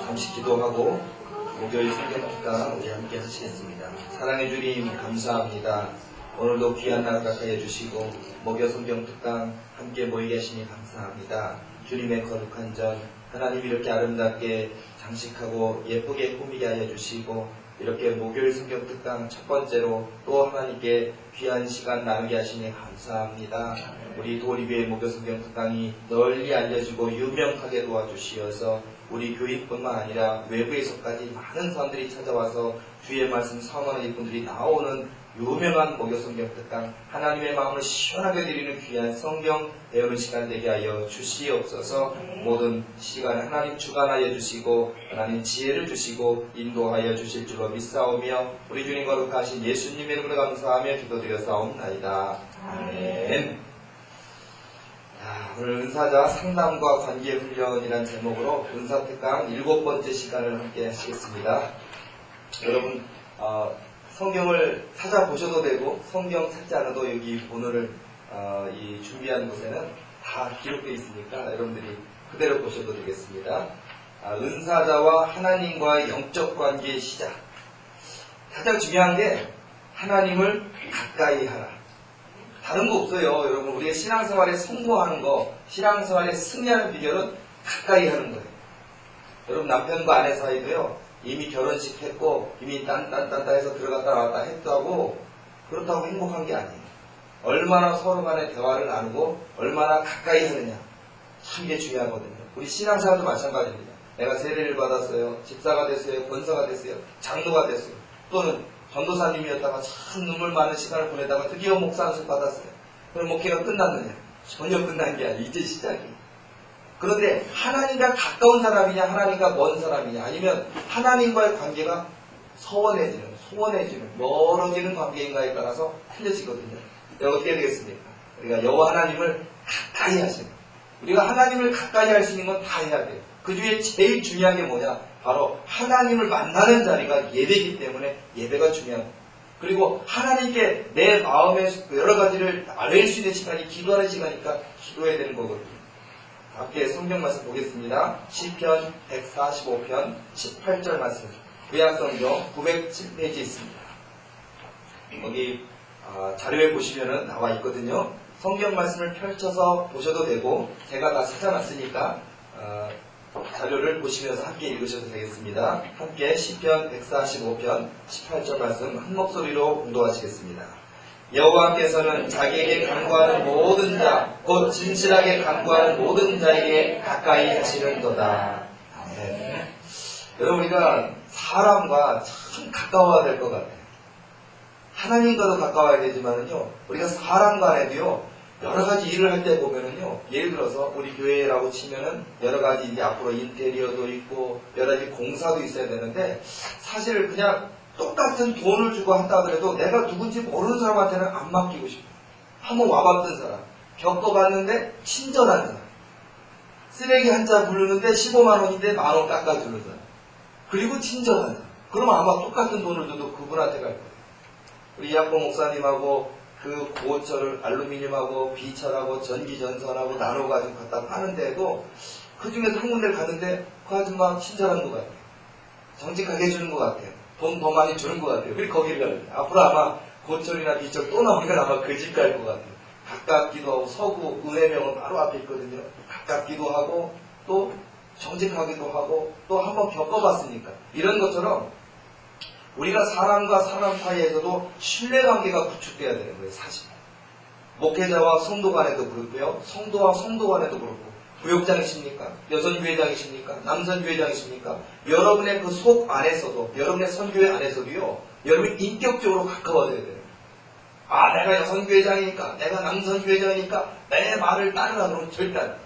잠시 기도하고 목요일 성경특강 우리 함께 하시겠습니다. 사랑해 주님 감사합니다. 오늘도 귀한 날 가까이 해주시고 목요 성경특강 함께 모이게 하시니 감사합니다. 주님의 거룩한 전 하나님 이렇게 아름답게 장식하고 예쁘게 꾸미게 하여 주시고 이렇게 목요일 성경특강 첫 번째로 또 하나님께 귀한 시간 나누게 하시니 감사합니다. 우리 도리교회 목요 성경특강이 널리 알려지고 유명하게 도와주시어서 우리 교인뿐만 아니라 외부에서까지 많은 사람들이 찾아와서 주의 말씀 사모하는 분들이 나오는 유명한 목요 성경특강, 하나님의 마음을 시원하게 드리는 귀한 성경 배우는 시간 되게 하여 주시옵소서. 모든 시간 하나님 주관하여 주시고 하나님 지혜를 주시고 인도하여 주실 줄로 믿사오며 우리 주님 거룩하신 예수님의 이름으로 감사하며 기도드렸사옵나이다. 아멘. 오늘 은사자 상담과 관계훈련이라는 제목으로 은사특강 7번째 시간을 함께 하시겠습니다. 여러분 성경을 찾아보셔도 되고 성경 찾지 않아도 여기 본어를 이 준비한 곳에는 다 기록되어 있으니까 여러분들이 그대로 보셔도 되겠습니다. 은사자와 하나님과의 영적 관계의 시작. 가장 중요한 게 하나님을 가까이 하라. 다른 거 없어요. 여러분 우리가 신앙생활에 성공하는 거, 신앙생활에 승리하는 비결은 가까이 하는 거예요. 여러분 남편과 아내 사이도요. 이미 결혼식 했고 이미 딴딴딴따 해서 들어갔다 나왔다 했다고 그렇다고 행복한 게 아니에요. 얼마나 서로 간에 대화를 나누고 얼마나 가까이 하느냐. 참 이게 중요하거든요. 우리 신앙생활도 마찬가지입니다. 내가 세례를 받았어요. 집사가 됐어요. 권사가 됐어요. 장로가 됐어요. 또는 전도사님이었다가 참 눈물 많은 시간을 보내다가 드디어 목사 안수 받았어요. 그럼 목회가 끝났느냐? 전혀 끝난 게 아니에요. 이제 시작이에요. 그런데 하나님과 가까운 사람이냐 하나님과 먼 사람이냐 아니면 하나님과의 관계가 소원해지는 멀어지는 관계인가에 따라서 틀려지거든요. 어떻게 되겠습니까? 우리가 여호와 하나님을 가까이 하시는, 우리가 하나님을 가까이 할 수 있는 건 다 해야 돼요. 그 중에 제일 중요한 게 뭐냐? 바로 하나님을 만나는 자리가 예배이기 때문에 예배가 중요합니다. 그리고 하나님께 내 마음의 여러 가지를 알릴 수 있는 시간이 기도하는 시간이니까 기도해야 되는 거거든요. 함께 성경 말씀 보겠습니다. 시편 145편 18절 말씀, 구약성경 907페이지에 있습니다. 여기 자료에 보시면은 나와 있거든요. 성경 말씀을 펼쳐서 보셔도 되고 제가 다 찾아놨으니까 자료를 보시면서 함께 읽으셔도 되겠습니다. 함께 시편 145편 18절 말씀 한 목소리로 공독하시겠습니다. 여호와께서는 자기에게 간구하는 모든 자, 곧 진실하게 간구하는 모든 자에게 가까이 하시는도다. 아멘. 여러분 우리가 사람과 참 가까워야 될 것 같아요. 하나님과도 가까워야 되지만은요, 우리가 사람 간에도요, 여러 가지 일을 할 때 보면은요, 예를 들어서 우리 교회라고 치면은 여러 가지 이제 앞으로 인테리어도 있고 여러 가지 공사도 있어야 되는데 사실 그냥 똑같은 돈을 주고 한다 그래도 내가 누군지 모르는 사람한테는 안 맡기고 싶어요. 한번 와봤던 사람, 겪어봤는데 친절한 사람, 쓰레기 한자 부르는데 15만 원인데 만원 깎아주는 사람, 그리고 친절한 사람. 그러면 아마 똑같은 돈을 줘도 그분한테 갈 거예요. 우리 이학봉 목사님하고 그 고철을 알루미늄하고 비철하고 전기전선하고 나눠가지고 갖다 파는데도 그 중에서 한 군데를 갔는데 그 아줌마 친절한 것 같아요. 정직하게 해주는 것 같아요. 돈 더 많이 주는 것 같아요. 그리고 거기를 가는데 앞으로 아마 고철이나 비철 또 나오니까 아마 그 집 갈 것 같아요. 가깝기도 하고 서구 은혜명은 바로 앞에 있거든요. 가깝기도 하고 또 정직하기도 하고 또 한번 겪어봤으니까 이런 것처럼 우리가 사람과 사람 사이에서도 신뢰관계가 구축돼야 되는 거예요. 사실 목회자와 성도 간에도 그렇고요, 성도와 성도 간에도 그렇고, 부역장이십니까? 여선교회장이십니까? 남선교회장이십니까? 여러분의 그 속 안에서도, 여러분의 선교회 안에서도요, 여러분이 인격적으로 가까워져야 돼요. 내가 여선교회장이니까, 내가 남선교회장이니까 내 말을 따르라 그러면 절대 안 돼요.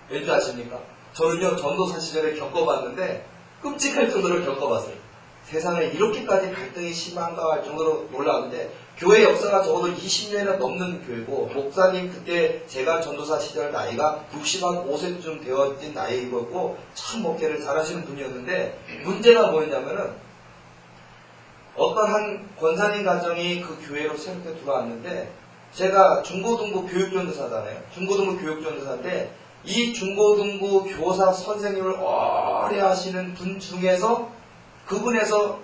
왠지 아십니까? 저는요, 전도사 시절에 겪어봤는데 끔찍할 정도로 겪어봤어요. 세상에 이렇게까지 갈등이 심한가 할 정도로 놀라운데, 교회 역사가 적어도 20년이나 넘는 교회고, 목사님 그때 제가 전도사 시절 나이가 65세쯤 되어진 나이였고 참 목회를 잘하시는 분이었는데, 문제가 뭐였냐면은 어떤 한 권사님 가정이 그 교회로 새롭게 들어왔는데, 제가 중고등부 교육전도사잖아요. 중고등부 교육전도사인데 이 중고등부 교사 선생님을 할애하시는 분 중에서 그분에서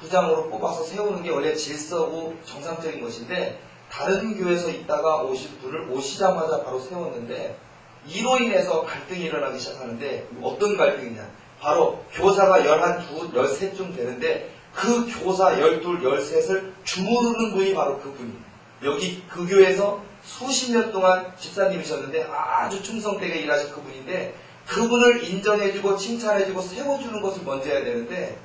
부장으로 뽑아서 세우는 게 원래 질서고 정상적인 것인데 다른 교회에서 있다가 오신 분을 오시자마자 바로 세웠는데 이로 인해서 갈등이 일어나기 시작하는데 어떤 갈등이냐. 바로 교사가 11, 13쯤 되는데 그 교사 12, 13을 주무르는 분이 바로 그분이에요. 여기 그 교회에서 수십 년 동안 집사님이셨는데 아주 충성되게 일하신 그분인데 그분을 인정해주고 칭찬해주고 세워주는 것을 먼저 해야 되는데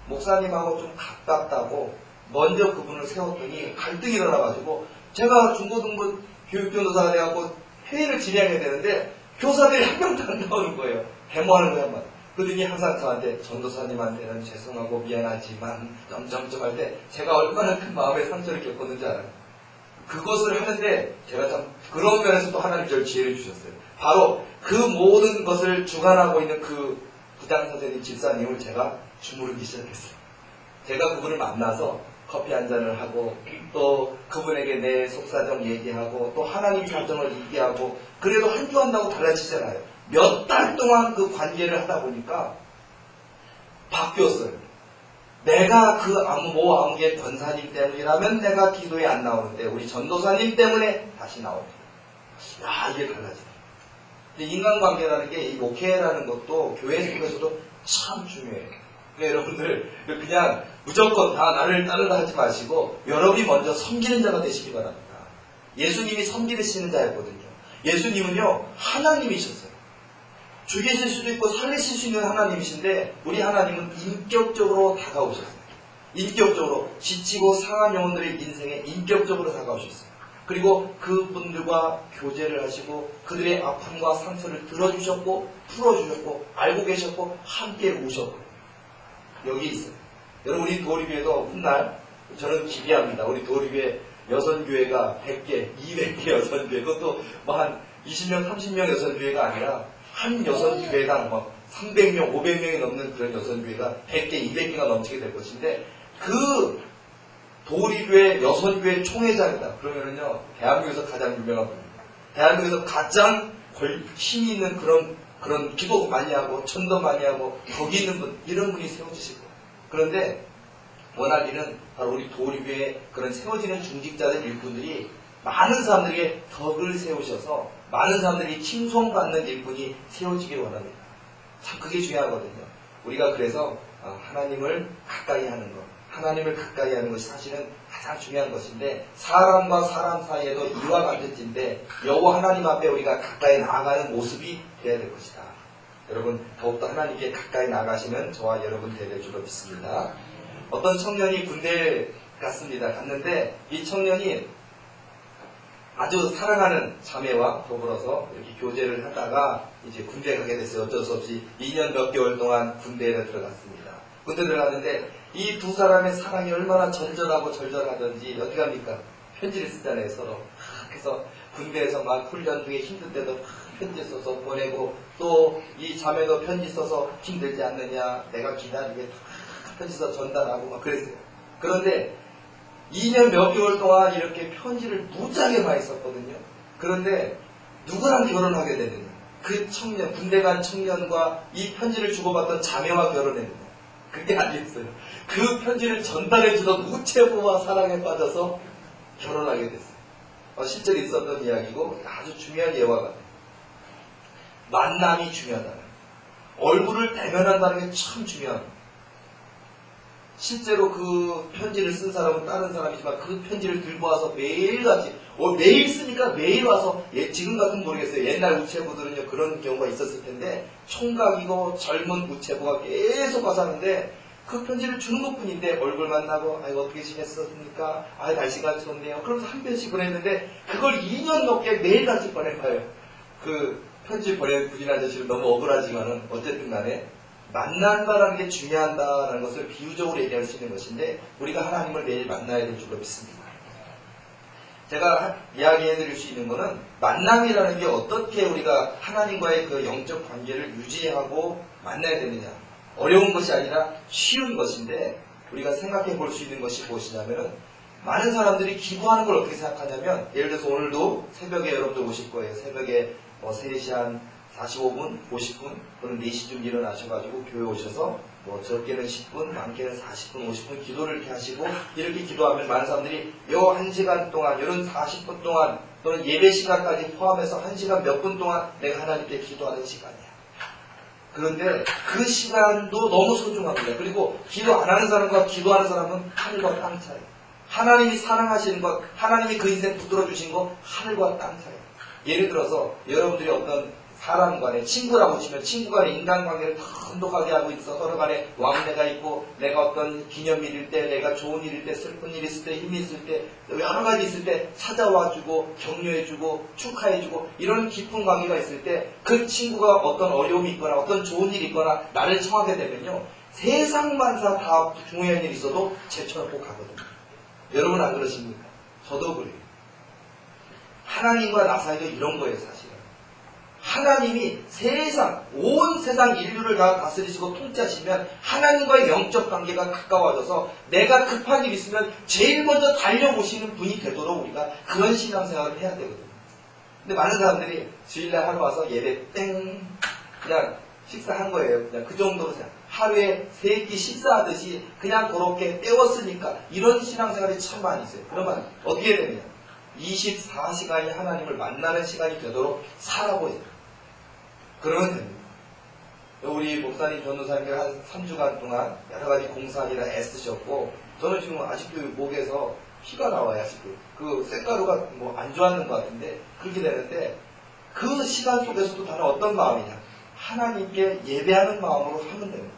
목사님하고 좀 가깝다고 먼저 그분을 세웠더니 갈등이 일어나가지고 제가 중고등부 교육교도사가 돼갖고 회의를 진행해야 되는데 교사들이 한 명도 안 나오는 거예요. 데모하는 거야 막. 그러더니 항상 저한테 전도사님한테는 죄송하고 미안하지만 점점점 할 때 제가 얼마나 큰 마음의 상처를 겪었는지 알아요. 그것을 하는데 제가 참 그런 면에서 또 하나님 저를 지혜를 주셨어요. 바로 그 모든 것을 주관하고 있는 그 부장선생님 집사님을 제가 주무르기 시작했어요. 제가 그분을 만나서 커피 한 잔을 하고 또 그분에게 내 속사정 얘기하고 또 하나님 사정을 얘기하고 그래도 한 주 한다고 달라지잖아요. 몇 달 동안 그 관계를 하다 보니까 바뀌었어요. 내가 그 아무개 권사님 때문이라면 내가 기도에 안 나오는데 우리 전도사님 때문에 다시 나옵니다. 야, 이게 달라져요. 인간관계라는 게 이 목회라는 것도 교회 속에서도 참 중요해요. 그러니까 여러분들 그냥 무조건 다 나를 따르라 하지 마시고 여러분이 먼저 섬기는 자가 되시기 바랍니다. 예수님이 섬기시는 자였거든요. 예수님은요 하나님이셨어요. 죽이실 수도 있고 살리실 수 있는 하나님이신데 우리 하나님은 인격적으로 다가오셨어요. 인격적으로 지치고 상한 영혼들의 인생에 인격적으로 다가오셨어요. 그리고 그분들과 교제를 하시고 그들의 아픔과 상처를 들어주셨고 풀어주셨고 알고 계셨고 함께 우셨고 여기 있어요. 여러분 우리 도리교회도 훗날 저는 기대합니다. 우리 도리교회 여선교회가 100개, 200개 여선교회 그것도 뭐 한 20명, 30명 여선교회가 아니라 한 여선교회당 막 300명, 500명이 넘는 그런 여선교회가 100개, 200개가 넘치게 될 것인데 그 도리교회 여선교회 총회장이다. 그러면은요 대한민국에서 가장 유명한 분입니다. 대한민국에서 가장 힘이 있는 그런 기도 많이 하고 전도 많이 하고 덕이 있는 분 이런 분이 세워지실 거예요. 그런데 원하기는 바로 우리 도리교회 그런 세워지는 중직자들 일꾼들이 많은 사람들에게 덕을 세우셔서 많은 사람들이 칭송받는 일꾼이 세워지길 원합니다. 참 그게 중요하거든요. 우리가 그래서 하나님을 가까이 하는 것 하나님을 가까이 하는 것이 사실은 가장 중요한 것인데 사람과 사람 사이에도 이와 같은 찐데 여호와 하나님 앞에 우리가 가까이 나아가는 모습이 되어야 될 것이다. 여러분 더욱더 하나님께 가까이 나가시는 저와 여러분 되될 줄로 믿습니다. 어떤 청년이 군대에 갔는데 이 청년이 아주 사랑하는 자매와 더불어서 이렇게 교제를 하다가 이제 군대에 가게 됐어요. 어쩔 수 없이 2년 몇 개월 동안 군대에 들어갔습니다. 군대에 들어갔는데 이 두 사람의 사랑이 얼마나 절절하고 절절하던지 어떻게 합니까? 편지를 쓰잖아요 서로. 그래서 군대에서 막 훈련 중에 힘들 때도 편지 써서 보내고 또 이 자매도 편지 써서 힘들지 않느냐 내가 기다리게 편지 써서 전달하고 막 그랬어요. 그런데 2년 몇 개월 동안 이렇게 편지를 무지하게 많이 썼거든요. 그런데 누구랑 결혼하게 되느냐? 그 청년, 군대 간 청년과 이 편지를 주고받던 자매와 결혼했느냐? 그게 아니었어요. 그 편지를 전달해주던 우체부와 사랑에 빠져서 결혼하게 됐어요. 실제로 있었던 이야기고 아주 중요한 예화가 돼요. 만남이 중요하다는 얼굴을 대면한다는 게 참 중요합니다. 실제로 그 편지를 쓴 사람은 다른 사람이지만 그 편지를 들고 와서 매일같이 매일 쓰니까 매일 와서 지금 같은 모르겠어요. 옛날 우체부들은요 그런 경우가 있었을 텐데 총각이고 젊은 우체부가 계속 와서 하는데 그 편지를 주는 것뿐인데 얼굴 만나고 아이고 어떻게 지냈습니까? 아 날씨가 좋네요. 그러면서 한 편씩 보냈는데 그걸 2년 넘게 매일같이 보내봐요. 그 편지 보낸 군인 아저씨를 너무 억울하지만은 어쨌든 간에 만난다라는 게 중요하다는 것을 비유적으로 얘기할 수 있는 것인데 우리가 하나님을 매일 만나야 될 줄로 믿습니다. 제가 이야기해 드릴 수 있는 것은 만남이라는 게 어떻게 우리가 하나님과의 그 영적 관계를 유지하고 만나야 되느냐. 어려운 것이 아니라 쉬운 것인데 우리가 생각해 볼 수 있는 것이 무엇이냐면 많은 사람들이 기도하는 걸 어떻게 생각하냐면 예를 들어서 오늘도 새벽에 여러분들 오실 거예요. 새벽에 3시 한 45분, 50분, 또는 4시쯤 일어나셔가지고 교회 오셔서 뭐 적게는 10분, 많게는 40분, 50분 기도를 이렇게 하시고 이렇게 기도하면 많은 사람들이 요 1시간 동안, 이런 40분 동안 또는 예배 시간까지 포함해서 1시간 몇 분 동안 내가 하나님께 기도하는 시간이야. 그런데 그 시간도 너무 소중합니다. 그리고 기도 안 하는 사람과 기도하는 사람은 하늘과 땅 차이. 하나님이 사랑하시는 것, 하나님이 그 인생 붙들어 주신 것, 하늘과 땅 차이. 예를 들어서 여러분들이 어떤 사람 간에, 친구라고 치면 친구 간에 인간관계를 더 돈독하게 하고 있어. 서로 간에 왕래가 있고, 내가 어떤 기념일일 때, 내가 좋은 일일 때, 슬픈 일 있을 때, 힘이 있을 때, 여러 가지 있을 때 찾아와주고, 격려해주고, 축하해주고, 이런 깊은 관계가 있을 때, 그 친구가 어떤 어려움이 있거나, 어떤 좋은 일이 있거나, 나를 청하게 되면요, 세상 만사 다 중요한 일이 있어도 제쳐놓고 가거든요. 여러분 안 그러십니까? 저도 그래요. 하나님과 나 사이도 이런 거예요, 사실은. 하나님이 세상, 온 세상 인류를 다 다스리시고 통치하시면 하나님과의 영적 관계가 가까워져서 내가 급한 일 있으면 제일 먼저 달려오시는 분이 되도록 우리가 그런 신앙생활을 해야 되거든요. 근데 많은 사람들이 주일날 하루 와서 예배 땡 그냥 식사한 거예요. 그냥 그 정도로 그냥 하루에 3끼 식사하듯이 그냥 그렇게 때웠으니까 이런 신앙생활이 참 많이 있어요. 그러면 어떻게 되느냐? 24시간이 하나님을 만나는 시간이 되도록 살아보세요. 그러면 됩니다. 우리 목사님, 전도사님들 한 3주간 동안 여러 가지 공사하느라 애쓰셨고, 저는 지금 아직도 목에서 피가 나와요, 아직도. 그 쇳가루가 뭐 안 좋았는 것 같은데, 그렇게 되는데, 그 시간 속에서도 나는 어떤 마음이냐? 하나님께 예배하는 마음으로 하면 됩니다.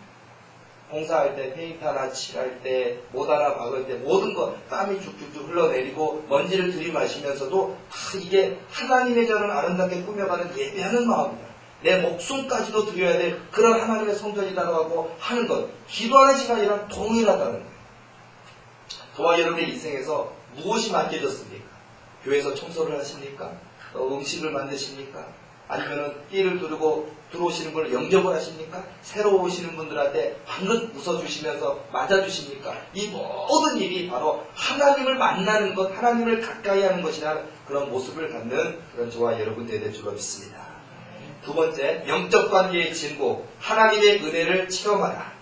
공사할 때, 페인트 하나 칠할 때, 못 하나 박을 때, 모든 것, 땀이 쭉쭉쭉 흘러내리고, 먼지를 들이마시면서도, 이게 하나님의 저는 아름답게 꾸며가는 예배하는 마음이다. 내 목숨까지도 드려야 될 그런 하나님의 성전이라고 하는 것. 기도하는 시간이랑 동일하다는 거예요. 저와 여러분의 인생에서 무엇이 맡겨졌습니까? 교회에서 청소를 하십니까? 음식을 만드십니까? 아니면은 띠를 두르고 들어오시는 분을 영접을 하십니까? 새로 오시는 분들한테 방긋 웃어주시면서 맞아주십니까? 이 모든 일이 바로 하나님을 만나는 것, 하나님을 가까이 하는 것이라는 그런 모습을 갖는 그런 저와 여러분 되될 줄로 믿습니다. 두 번째, 영적 관계의 진보, 하나님의 은혜를 체험하라.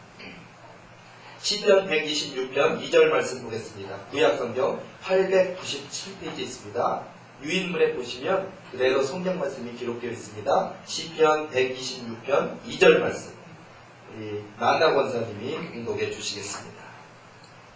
시편 126편 2절 말씀 보겠습니다. 구약성경 897페이지에 있습니다. 유인물에 보시면 그대로 성경 말씀이 기록되어 있습니다. 시편 126편 2절 말씀. 우리 나나 권사님이 응독해 주시겠습니다.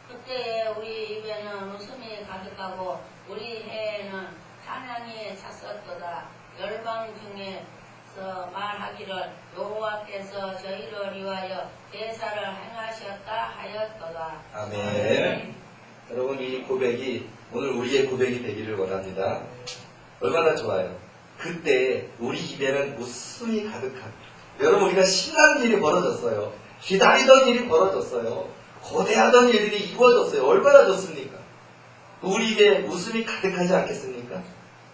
그때 우리 입에는 웃음이 가득하고 우리 해에는 찬양이 찼었도다. 열방 중에서 말하기를 여호와께서 저희를 위하여 대사를 행하셨다 하였도다. 아멘. 여러분, 이 고백이 오늘 우리의 고백이 되기를 원합니다. 얼마나 좋아요. 그때 우리 입에는 웃음이 가득한, 여러분, 우리가 신나는 일이 벌어졌어요. 기다리던 일이 벌어졌어요. 고대하던 일들이 이루어졌어요. 얼마나 좋습니까? 우리 입에 웃음이 가득하지 않겠습니까?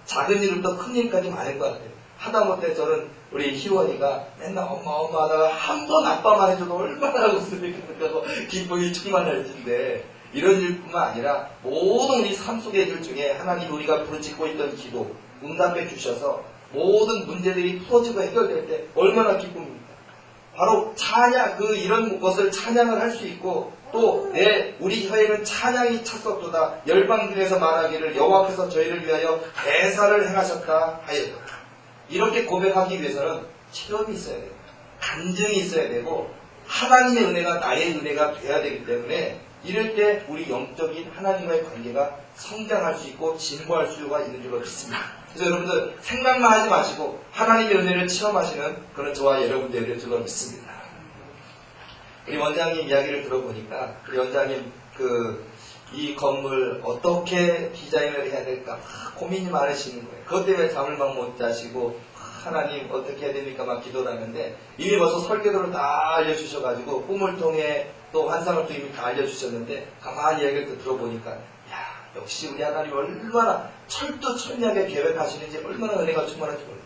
작은 일부터 큰 일까지 많은 것 같아요. 하다못해 저는 우리 희원이가 맨날 엄마 하다가 한 번 아빠만 해줘도 얼마나 웃음이 가득하고 기쁨이 충만할진데, 이런 일뿐만 아니라 모든 우리 삶 속의 일 중에 하나님 우리가 부르짖고 있던 기도 응답해 주셔서 모든 문제들이 풀어지고 해결될 때 얼마나 기쁩니까? 바로 찬양, 이런 것을 찬양을 할 수 있고, 또 우리 혀에는 찬양이 찼었도다. 열방 중에서 말하기를 여호와께서 저희를 위하여 대사를 행하셨다 하였도다. 이렇게 고백하기 위해서는 체험이 있어야 돼요. 간증이 있어야 되고, 하나님의 은혜가 나의 은혜가 돼야 되기 때문에 이럴 때 우리 영적인 하나님과의 관계가 성장할 수 있고 진보할 수가 있는 줄로 믿습니다. 그래서 여러분들 생각만 하지 마시고 하나님의 은혜를 체험하시는 그런 저와 여러분들이 될 줄로 믿습니다. 우리 원장님 이야기를 들어보니까 우리 원장님 이 건물 어떻게 디자인을 해야 될까 고민이 많으시는 거예요. 그것 때문에 잠을 막 못 자시고 하나님 어떻게 해야 됩니까 막 기도를 하는데 이미 벌써 설계도를 다 알려주셔가지고 꿈을 통해 또 환상을 또 이미 다 알려주셨는데 가만히 얘기를 들어보니까 역시 우리 하나님 얼마나 철두철미하게 계획하시는지 얼마나 은혜가 충만한지 몰라요.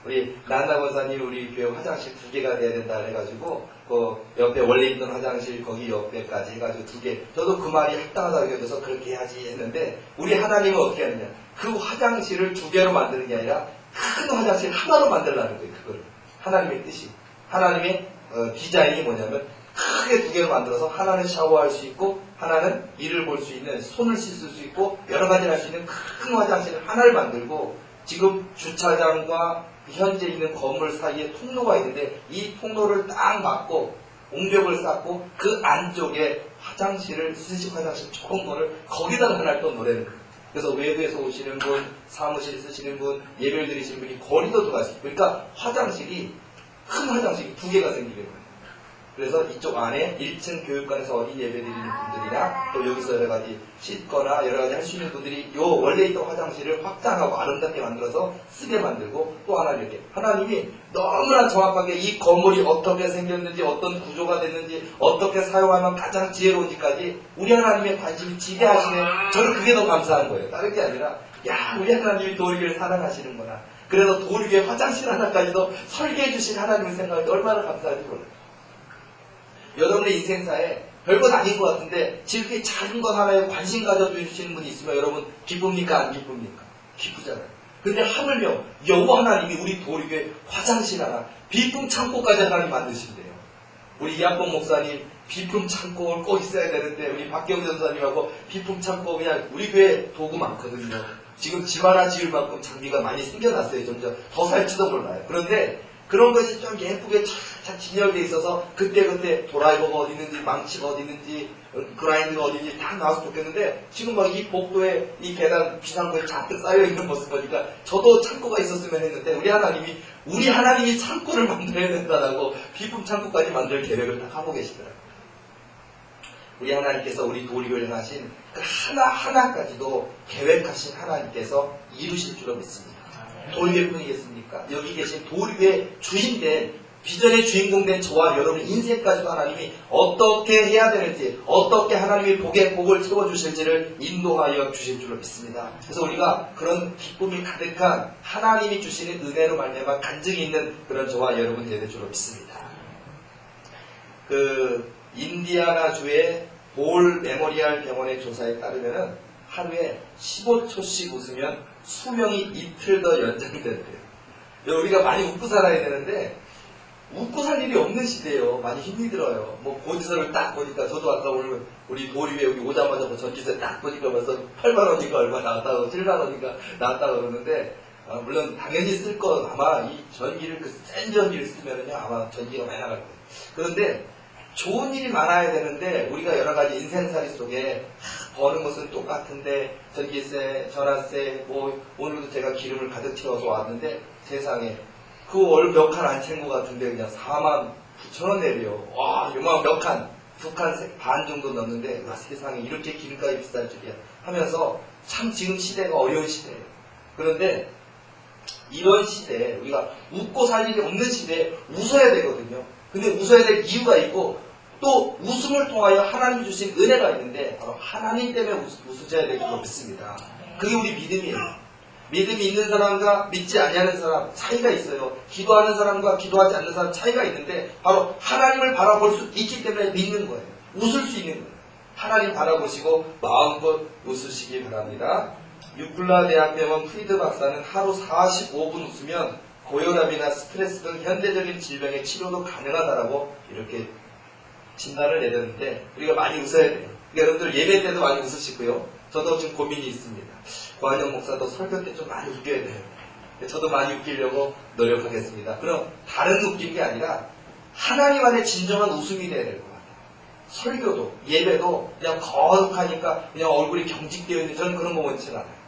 우리 나나 권사님 우리 교회 화장실 2개가 돼야 된다 해가지고 그 옆에 원래 있던 화장실 거기 옆에까지 해가지고 2개. 저도 그 말이 합당하다고 여겨서 그렇게 해야지 했는데 우리 하나님은 어떻게 하느냐, 그 화장실을 2개로 만드는 게 아니라 큰 화장실 하나로 만들라는 거예요. 그거를. 하나님의 뜻이. 하나님의 디자인이 뭐냐면 크게 두 개로 만들어서 하나는 샤워할 수 있고 하나는 이를 볼 수 있는 손을 씻을 수 있고 여러 가지를 할 수 있는 큰 화장실 하나를 만들고 지금 주차장과 현재 있는 건물 사이에 통로가 있는데 이 통로를 딱 막고 옹벽을 쌓고 그 안쪽에 화장실을 수세식 화장실 좋은 거를 거기다가 하나를 또 놓으라는 거예요. 그래서 외부에서 오시는 분, 사무실 쓰시는 분, 예배를 드리시는 분이 거리도 들어가시고 그러니까 화장실이 큰 화장실이 두 개가 생기게 돼요. 그래서 이쪽 안에 1층 교육관에서 어린 예배 드리는 분들이나 또 여기서 여러 가지 씻거나 여러 가지 할 수 있는 분들이 요 원래 있던 화장실을 확장하고 아름답게 만들어서 쓰게 만들고 또 하나 이렇게 하나님이 너무나 정확하게 이 건물이 어떻게 생겼는지 어떤 구조가 됐는지 어떻게 사용하면 가장 지혜로운지까지 우리 하나님의 관심이 지대하시네. 저는 그게 더 감사한 거예요. 다른 게 아니라 야 우리 하나님이 도리교를 사랑하시는구나. 그래서 도리교의 화장실 하나까지도 설계해 주신 하나님을 생각할 때 얼마나 감사한지 몰라요. 여러분의 인생사에 별건 아닌 것 같은데 지금 작은 것 하나에 관심 가져주시는 분이 있으면 여러분 기쁩니까? 안 기쁩니까? 기쁘잖아요. 근데 하물며 여호와 하나님이 우리 도리교회 화장실 하나 비품 창고까지 하나님 만드신대요. 우리 이학봉 목사님 비품 창고를 꼭 있어야 되는데 우리 박경우 전사님하고 비품 창고 그냥 우리 교회 도구 많거든요. 지금 집 하나 지을 만큼 장비가 많이 생겨났어요. 점점 더 살지도 몰라요. 그런데 그런 것이 좀 예쁘게 착착 진열되어 있어서 그때그때 드라이버가 어디 있는지 망치가 어디 있는지 그라인드가 어디 있는지 다 나와서 좋겠는데 지금 막 이 복도에 이 계단 비상구에 잔뜩 쌓여있는 모습 보니까 저도 창고가 있었으면 했는데 우리 하나님이 창고를 만들어야 된다라고 비품 창고까지 만들 계획을 딱 하고 계시더라고요. 우리 하나님께서 우리 도리교를 향하신 그 하나하나까지도 계획하신 하나님께서 이루실 줄로 믿습니다. 도리교뿐이겠습니까? 여기 계신 도리교의 주인된 비전의 주인공 된 저와 여러분의 인생까지도 하나님이 어떻게 해야 되는지 어떻게 하나님이 복을 채워주실지를 인도하여 주실 줄로 믿습니다. 그래서 우리가 그런 기쁨이 가득한 하나님이 주시는 은혜로 말미암아 간증이 있는 그런 저와 여러분 되는 줄로 믿습니다. 인디아나주의 볼 메모리얼 병원의 조사에 따르면 하루에 15초씩 웃으면 수명이 이틀 더 연장된대요. 우리가 많이 웃고 살아야 되는데 웃고 살 일이 없는 시대예요. 많이 힘이 들어요. 뭐 고지서를 딱 보니까 저도 아까 오늘 우리 도리에 여기 오자마자 뭐 전기세 딱 보니까 벌써 8만원인가 얼마 나왔다고 7만원인가 나왔다고 그러는데 물론 당연히 쓸 거 아마 이 전기를 센 전기를 쓰면은요 아마 전기가 많이 나갈 거예요. 그런데 좋은 일이 많아야 되는데 우리가 여러 가지 인생살이 속에 버는 것은 똑같은데 전기세, 전화세, 뭐 오늘도 제가 기름을 가득 채워서 왔는데 세상에 그 월 몇 칸 안 채운 것 같은데 그냥 49,000원 내려요. 와 요만 몇 칸, 2칸 반 정도 넣었는데 와 세상에 이렇게 기름값이 비쌀 줄이야 하면서 참 지금 시대가 어려운 시대예요. 그런데 이런 시대에 우리가 웃고 살 일이 없는 시대에 웃어야 되거든요. 근데 웃어야 될 이유가 있고 또 웃음을 통하여 하나님 주신 은혜가 있는데 바로 하나님 때문에 웃으셔야 될 줄 믿습니다. 그게 우리 믿음이에요. 믿음이 있는 사람과 믿지 아니하는 사람 차이가 있어요. 기도하는 사람과 기도하지 않는 사람 차이가 있는데 바로 하나님을 바라볼 수 있기 때문에 믿는 거예요. 웃을 수 있는 거예요. 하나님 바라보시고 마음껏 웃으시기 바랍니다. 유클라 대학병원 프리드 박사는 하루 45분 웃으면 고혈압이나 스트레스 등 현대적인 질병의 치료도 가능하다라고 이렇게 진단을 내렸는데 우리가 많이 웃어야 돼요. 그러니까 여러분들 예배 때도 많이 웃으시고요. 저도 지금 고민이 있습니다. 고한영 목사도 설교 때 좀 많이 웃겨야 돼요. 저도 많이 웃기려고 노력하겠습니다. 그럼 다른 웃긴 게 아니라 하나님 안에 진정한 웃음이 돼야 될 것 같아요. 설교도 예배도 그냥 거룩하니까 그냥 얼굴이 경직되어 있는 저는 그런 거 원치 않아요.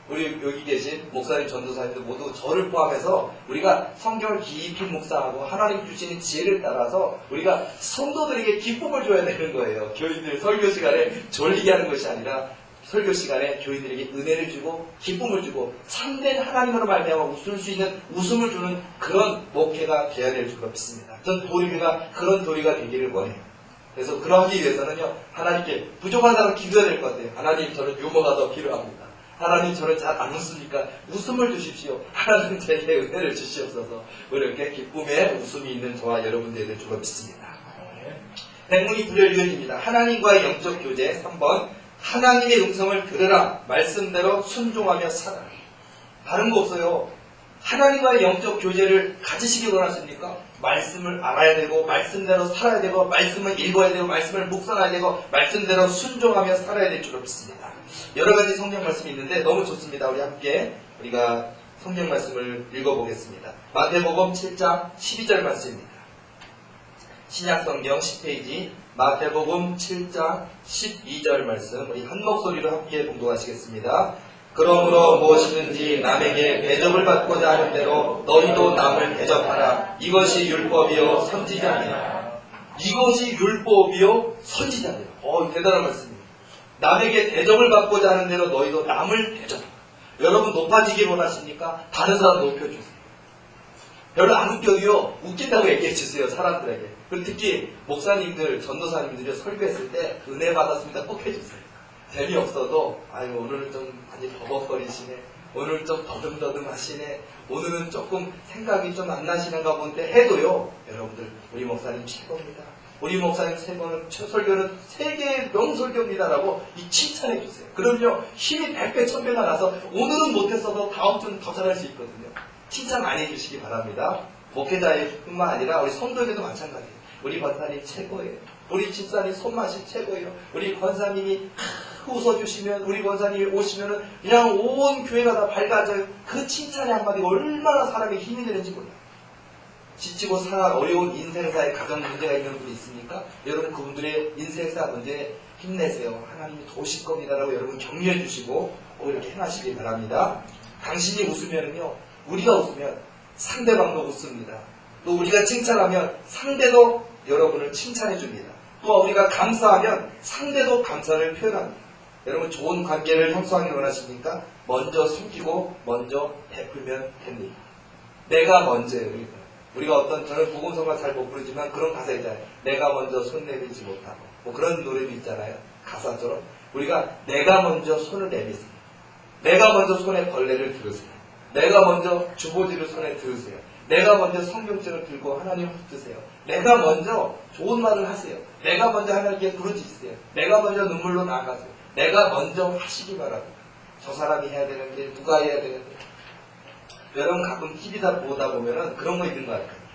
우리 여기 계신 목사님, 전도사님들 모두 저를 포함해서 우리가 성경을 깊이 묵상하고 하나님 주시는 지혜를 따라서 우리가 성도들에게 기쁨을 줘야 되는 거예요. 교인들 설교 시간에 졸리게 하는 것이 아니라 설교 시간에 교인들에게 은혜를 주고 기쁨을 주고 참된 하나님으로 말미암아 웃을 수 있는 웃음을 주는 그런 목회가 되어야 될 줄로 믿습니다. 전 도리가 그런 도리가 되기를 원해요. 그래서 그러하기 위해서는요 하나님께 부족한 사람 기도해야 될 것 같아요. 하나님 저는 유머가 더 필요합니다. 하나님 저를 잘 안 웃으니까 웃음을 주십시오. 하나님 제게 은혜를 주시옵소서. 이렇게 기쁨에 웃음이 있는 저와 여러분들이 될 줄로 믿습니다. 백문이 불여일견입니다. 하나님과의 영적 교제 3번 하나님의 음성을 들으라. 말씀대로 순종하며 살아라. 다른 거 없어요. 하나님과의 영적 교제를 가지시기 원하십니까? 말씀을 알아야 되고 말씀대로 살아야 되고 말씀을 읽어야 되고 말씀을 묵상해야 되고 말씀대로 순종하며 살아야 될 줄 믿습니다. 여러 가지 성경 말씀이 있는데 너무 좋습니다. 우리 함께 우리가 성경 말씀을 읽어보겠습니다. 마태복음 7장 12절 말씀입니다. 신약성경 10페이지 마태복음 7장 12절 말씀 우리 한 목소리로 함께 봉독하시겠습니다. 그러므로 무엇이든지 남에게 대접을 받고자 하는 대로 너희도 남을 대접하라. 이것이 율법이요 선지자니라. 이것이 율법이요 선지자니라. 대단한 말씀입니다. 남에게 대접을 받고자 하는 대로 너희도 남을 대접하라. 여러분 높아지길 원하십니까? 다른 사람 높여주세요. 별로 안 웃겨도요, 웃긴다고 얘기해주세요, 사람들에게. 그리고 특히 목사님들, 전도사님들이 설교했을 때 은혜 받았습니다 꼭 해주세요. 재미없어도 오늘은 좀 많이 버벅거리시네, 오늘 좀 더듬더듬 하시네, 오늘은 조금 생각이 좀 안 나시는가 본데 해도요, 여러분들 우리 목사님 최고입니다. 우리 목사님 설교는 세계의 명설교입니다라고 칭찬해 주세요. 그럼요 힘이 100배 1000배가 나서 오늘은 못했어도 다음 주는 더 잘할 수 있거든요. 칭찬 많이 해주시기 바랍니다. 목회자뿐만 아니라 우리 성도에게도 마찬가지예요. 우리 권사님 최고예요. 우리 집사님 손맛이 최고예요. 우리 권사님이 웃어주시면, 우리 권사님이 오시면은 그냥 온 교회가 다 밝아져요. 그 칭찬의 한마디가 얼마나 사람의 힘이 되는지 몰라요. 지치고 상한 어려운 인생사에 가정 문제가 있는 분이 있습니까? 여러분 그분들의 인생사 문제에 힘내세요. 하나님이 도우실 겁니다라고 여러분 격려해 주시고 꼭 이렇게 행하시기 바랍니다. 당신이 웃으면요, 우리가 웃으면 상대방도 웃습니다. 또 우리가 칭찬하면 상대도 여러분을 칭찬해 줍니다. 또 우리가 감사하면 상대도 감사를 표현합니다. 여러분 좋은 관계를 형성하기 원하십니까? 먼저 숨기고 먼저 베풀면 됩니다. 내가 먼저예요. 우리가 저는 복음성가 잘 못 부르지만 그런 가사 있잖아요. 내가 먼저 손 내밀지 못하고 그런 노래도 있잖아요. 가사처럼 우리가 내가 먼저 손을 내미세요. 내가 먼저 손에 벌레를 들으세요. 내가 먼저 주보지를 손에 들으세요. 내가 먼저 성경책을 들고 하나님 붙드세요. 내가 먼저 좋은 말을 하세요. 내가 먼저 하나님께 부르짖으세요. 내가 먼저 눈물로 나가세요. 내가 먼저 하시기 바랍니다. 저 사람이 해야 되는데 누가 해야 되는데. 여러분 가끔 TV다 보다 보면은 그런 거 있는 것 같아요.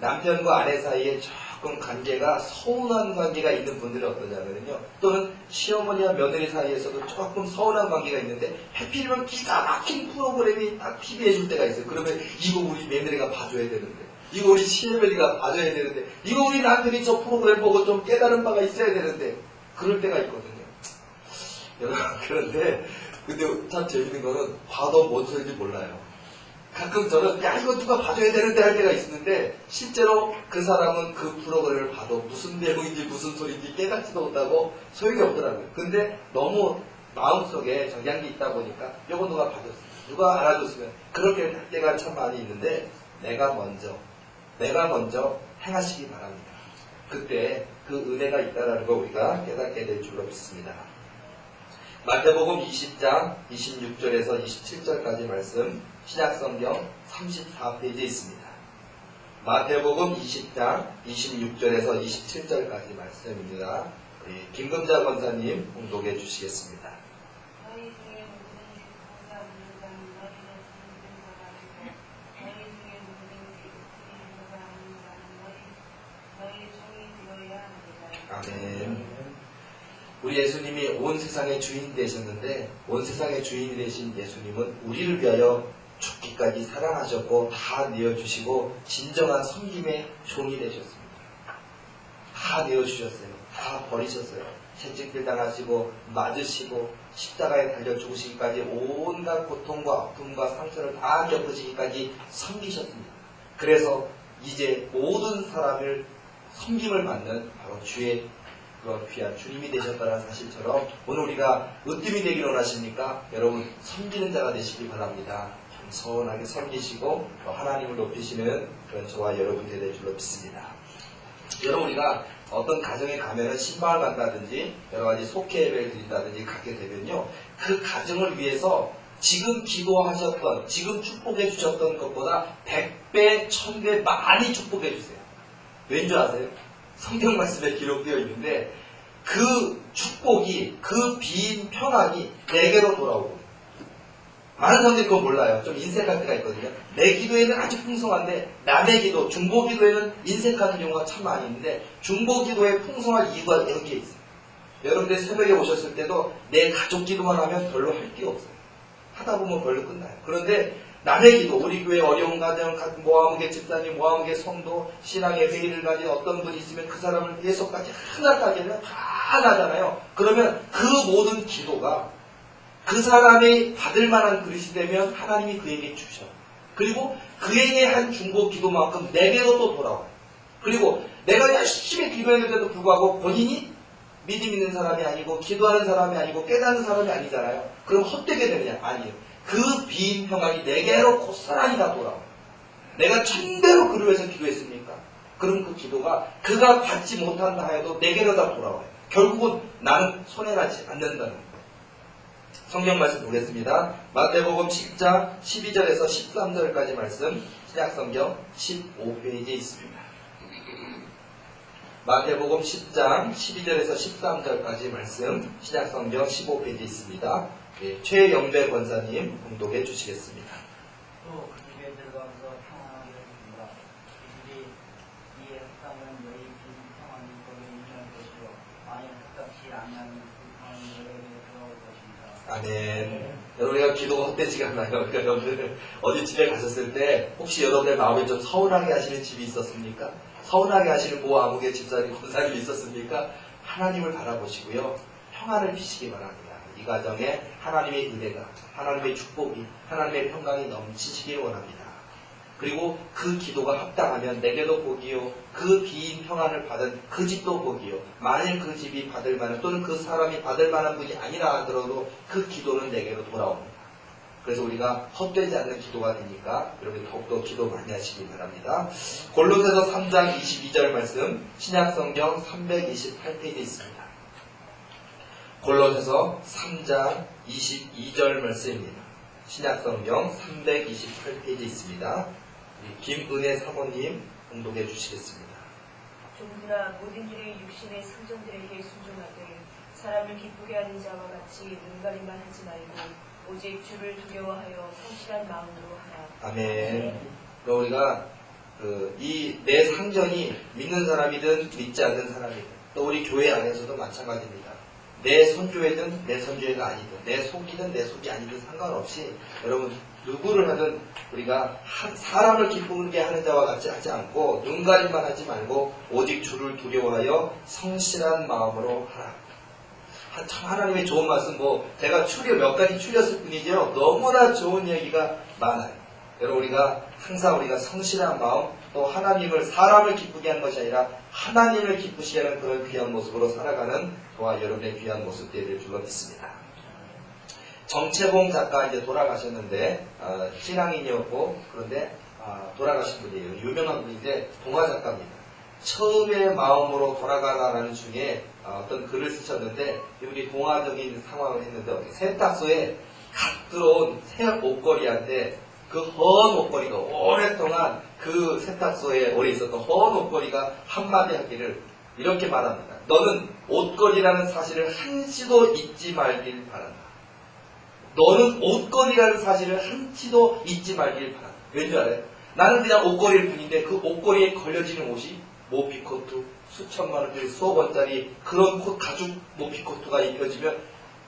남편과 아내 사이에 조금 관계가 서운한 관계가 있는 분들이 어떠냐면요. 또는 시어머니와 며느리 사이에서도 조금 서운한 관계가 있는데 하필이면 기가 막힌 프로그램이 딱 TV에 줄 때가 있어요. 그러면 이거 우리 며느리가 봐줘야 되는데, 이거 우리 시어머니가 봐줘야 되는데, 이거 우리 남편이 저 프로그램 보고 좀 깨달은 바가 있어야 되는데, 그럴 때가 있거든요. 여러분 그런데 근데 참 재밌는 거는 봐도 뭔 소리인지 몰라요. 가끔 저는 이거 누가 봐줘야 되는데 할 때가 있는데 실제로 그 사람은 그 프로그램을 봐도 무슨 내용인지 무슨 소리인지 깨닫지도 못하고 소용이 없더라고요. 근데 너무 마음속에 정량이 있다 보니까 이거 누가 봐줬어요. 누가 알아줬으면 그렇게 할 때가 참 많이 있는데 내가 먼저 행하시기 바랍니다. 그때 그 은혜가 있다는 거 우리가 깨닫게 될 줄로 믿습니다. 마태복음 20장 26절에서 27절까지 말씀 신약성경 34페이지에 있습니다. 마태복음 20장 26절에서 27절까지 말씀입니다. 우리 김금자 권사님 봉독해 주시겠습니다. 너희 중에 누구든지 보다 없는 자는 너희를 숨긴 자가 되고 너희 중에 누구든지 웃기는 보다 없는 자는 너희 종이 되어야 합니다. 아멘. 우리 예수님이 온 세상의 주인 되셨는데 온 세상의 주인이 되신 예수님은 우리를 위하여 죽기까지 사랑하셨고 다 내어주시고 진정한 섬김의 종이 되셨습니다. 다 내어주셨어요. 다 버리셨어요. 채찍질 당하시고 맞으시고 십자가에 달려 죽으시기까지 온갖 고통과 아픔과 상처를 다 겪으시기까지 섬기셨습니다. 그래서 이제 모든 사람을 섬김을 받는 바로 주의 그런 귀한 주님이 되셨다는 사실처럼 오늘 우리가 으뜸이 되기를 원하십니까? 여러분 섬기는 자가 되시기 바랍니다. 겸손하게 섬기시고 하나님을 높이시는 그런 저와 여러분들이 될 줄로 믿습니다. 여러분 우리가 어떤 가정에 가면은 신방을 간다든지 여러가지 속회 예배를 드린다든지 갖게 되면요, 그 가정을 위해서 지금 기도하셨던, 지금 축복해 주셨던 것보다 100배, 1000배 많이 축복해 주세요. 왠지 아세요? 성경 말씀에 기록되어 있는데 그 축복이, 그 빈 평안이 내게로 돌아오고 많은 사람들이 그거 몰라요. 좀 인색할 때가 있거든요. 내 기도에는 아주 풍성한데 남의 기도, 중보 기도에는 인색하는 경우가 참 많이 있는데 중보 기도에 풍성할 이유가 여기에 있어요. 여러분들 새벽에 오셨을 때도 내 가족 기도만 하면 별로 할 게 없어요. 하다 보면 별로 끝나요. 그런데 남의 기도, 우리 교회 어려운 가정, 모아무개 집사님, 모아무개 성도, 신앙의 회의를 가진 어떤 분이 있으면 그 사람을 위해서까지 하나까지 하면 다 나잖아요. 그러면 그 모든 기도가 그 사람이 받을 만한 그릇이 되면 하나님이 그에게 주셔. 그리고 그에게 한 중보 기도만큼 내게로 또 돌아와요. 그리고 내가 열심히 기도했는데도 불구하고 본인이 믿음 있는 사람이 아니고 기도하는 사람이 아니고 깨닫는 사람이 아니잖아요. 그럼 헛되게 되느냐? 아니에요. 그 빈 평안이 내게로 고스란히 다 돌아와요. 내가 천배로 그를 위해서 기도했습니까? 그럼 그 기도가 그가 받지 못한다 해도 내게로 다 돌아와요. 결국은 나는 손해나지 않는다는 거예요. 성경 말씀 보겠습니다. 마태복음 10장 12절에서 13절까지 말씀 신약성경 15페이지에 있습니다. 마태복음 10장 12절에서 13절까지 말씀 신약성경 15페이지에 있습니다. 네, 최영배 권사님 봉독해 주시겠습니다. 또 그들에 들어가서 평안하게 해주라. 그들이 이에 합당한 너희 빈 평안이 거기에 임할 것이요 만일 합당치 아니하면 그 평안이 너희에게 돌아올 것입니다. 아멘. 여러분이가 기도가 헛되지가 않아요. 그러니까 여러분들 어디 집에 가셨을 때 혹시 여러분의 마음에 좀 서운하게 하시는 집이 있었습니까? 서운하게 하시는 모아무개 집사님, 권사님이 있었습니까? 하나님을 바라보시고요. 평안을 비시기 바랍니다. 이 가정에 하나님의 은혜가, 하나님의 축복이, 하나님의 평강이 넘치시길 원합니다. 그리고 그 기도가 합당하면 내게도 복이요, 그 빈 평안을 받은 그 집도 복이요, 만일 그 집이 받을 만한 또는 그 사람이 받을 만한 분이 아니라 하더라도 그 기도는 내게로 돌아옵니다. 그래서 우리가 헛되지 않는 기도가 되니까 여러분 더욱더 기도 많이 하시기 바랍니다. 골로새서 3장 22절 말씀 신약성경 328페이지에 있습니다. 골로새서 3장 22절 말씀입니다. 신약성경 328페이지에 있습니다. 김은혜 사모님 봉독해 주시겠습니다. 종들아 모든 일을 육신의 성전들에게 순종하되 사람을 기쁘게 하는 자와 같이 눈가림만 하지 말고 오직 주를 두려워하여 성실한 마음으로 하라. 아멘. 그럼 우리가 이 내 상전이 믿는 사람이든 믿지 않는 사람이든 또 우리 교회 안에서도 마찬가지입니다. 내 선교회든 내 선교회가 아니든 내 속이든 내 속이 아니든 상관없이 여러분 누구를 하든 우리가 사람을 기쁘게 하는 자와 같이 하지 않고 눈가림만 하지 말고 오직 주를 두려워하여 성실한 마음으로 하라. 참 하나님의 좋은 말씀 제가 몇 가지 추렸을 뿐이죠. 너무나 좋은 얘기가 많아요. 여러분 우리가 항상 우리가 성실한 마음 또 사람을 기쁘게 하는 것이 아니라 하나님을 기쁘시게 하는 그런 귀한 모습으로 살아가는 저와 여러분의 귀한 모습 되길 줄로 믿습니다. 정채봉 작가 이제 돌아가셨는데 신앙인이었고 그런데 돌아가신 분이에요. 유명한 분인데 동화 작가입니다. 처음의 마음으로 돌아가라라는 중에 어떤 글을 쓰셨는데 이분이 동화적인 상황을 했는데 세탁소에 갓 들어온 새 옷걸이한테 그 헌 옷걸이가 오랫동안 그 세탁소에 오래 있었던 헌 옷걸이가 한마디 하기를 이렇게 말합니다. 너는 옷걸이라는 사실을 한치도 잊지 말길 바란다. 너는 옷걸이라는 사실을 한치도 잊지 말길 바란다. 왠지 알아요? 나는 그냥 옷걸이일 뿐인데 그 옷걸이에 걸려지는 옷이 모피코트 수천만 원짜리 수억 원짜리 그런 가죽 모피코트가 입혀지면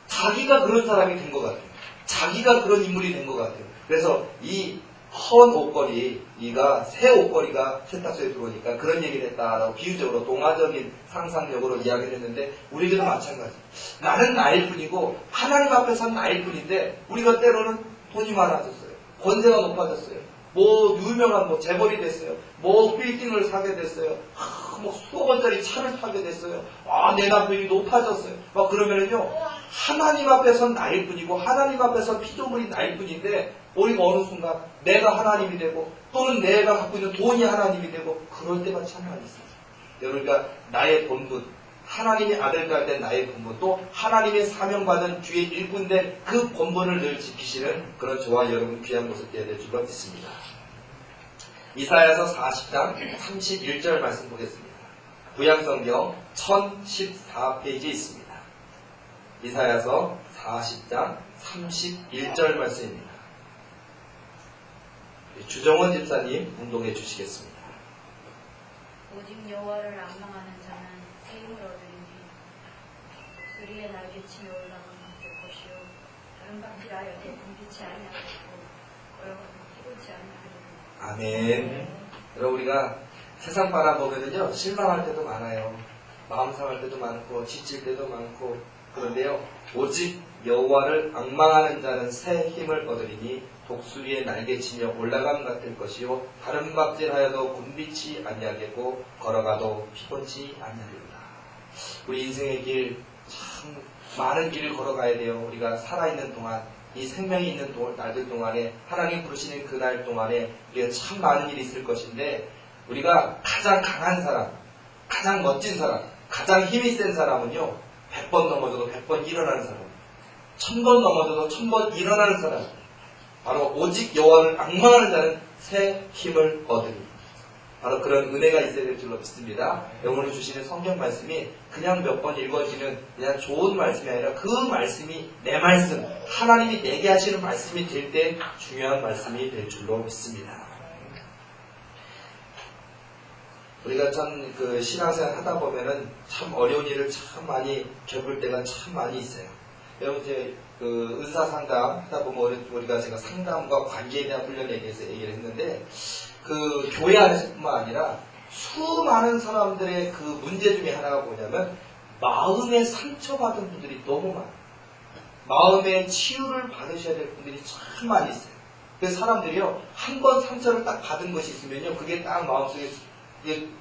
자기가 그런 사람이 된 것 같아요. 자기가 그런 인물이 된 것 같아요. 그래서 이 헌 옷걸이가 새 옷걸이가 세탁소에 들어오니까 그런 얘기를 했다라고 비유적으로 동화적인 상상력으로 이야기를 했는데 우리들은 마찬가지. 나는 나일 뿐이고 하나님 앞에서는 나일 뿐인데 우리가 때로는 돈이 많아졌어요. 권세가 높아졌어요. 유명한 재벌이 됐어요. 빌딩을 사게 됐어요. 수억 원짜리 차를 타게 됐어요. 내 남편이 높아졌어요. 그러면은요, 하나님 앞에선 나일 뿐이고, 하나님 앞에선 피조물이 나일 뿐인데, 우리가 어느 순간 내가 하나님이 되고, 또는 내가 갖고 있는 돈이 하나님이 되고, 그럴 때가 참 많이 있어요. 그러니까 나의 본분, 하나님의 아들과 된 나의 본분, 또 하나님의 사명받은 주의 일꾼된 그 본분을 늘 지키시는 그런 저와 여러분 귀한 모습 되어야 될 줄로 믿습니다. 이사야서 40장 31절 말씀 보겠습니다. 구약성경 1014페이지에 있습니다. 이사야서 40장 31절 말씀입니다. 주정원 집사님 운동해 주시겠습니다. 오직 여호와를 앙망하는 자는 새 힘을 얻으리니 소리에 날개치며 올라가는 될 것이요 다른 방지라여 분비치 아니하겠고 걸어가도 피곤치 아니하리니. 아멘. 여러분 우리가 세상 바라보면은요 실망할 때도 많아요. 마음 상할 때도 많고 지칠 때도 많고 그런데요 오직 여호와를 앙망하는 자는 새 힘을 얻으리니 독수리의 날개치며 올라감 같을 것이요 다른 박질하여도 곤비치 아니하겠고 걸어가도 피곤치 아니하리로다. 우리 인생의 길 참 많은 길을 걸어가야 돼요. 우리가 살아있는 동안 이 생명이 있는 날들 동안에 하나님 부르시는 그날 동안에 우리가 참 많은 일이 있을 것인데 우리가 가장 강한 사람, 가장 멋진 사람, 가장 힘이 센 사람은요 100번 넘어져도 100번 일어나는 사람, 1000번 넘어져도 1000번 일어나는 사람, 바로 오직 여호와를 앙망하는 자는 새 힘을 얻으리. 바로 그런 은혜가 있어야 될 줄로 믿습니다. 오늘 주시는 성경 말씀이 그냥 몇 번 읽어지는 그냥 좋은 말씀이 아니라 그 말씀이 내 말씀, 하나님이 내게 하시는 말씀이 될 때 중요한 말씀이 될 줄로 믿습니다. 우리가 참 그 신앙생활 하다 보면은 참 어려운 일을 참 많이 겪을 때가 참 많이 있어요. 여러분 이제 그 의사 상담 하다 보면 우리가 제가 상담과 관계에 대한 훈련에 대해서 얘기를 했는데 그 교회 안에서뿐만 아니라 수많은 사람들의 그 문제 중에 하나가 뭐냐면 마음에 상처받은 분들이 너무 많아요. 마음의 치유를 받으셔야 될 분들이 참 많이 있어요. 그래서 사람들이요 한 번 상처를 딱 받은 것이 있으면요 그게 딱 마음속에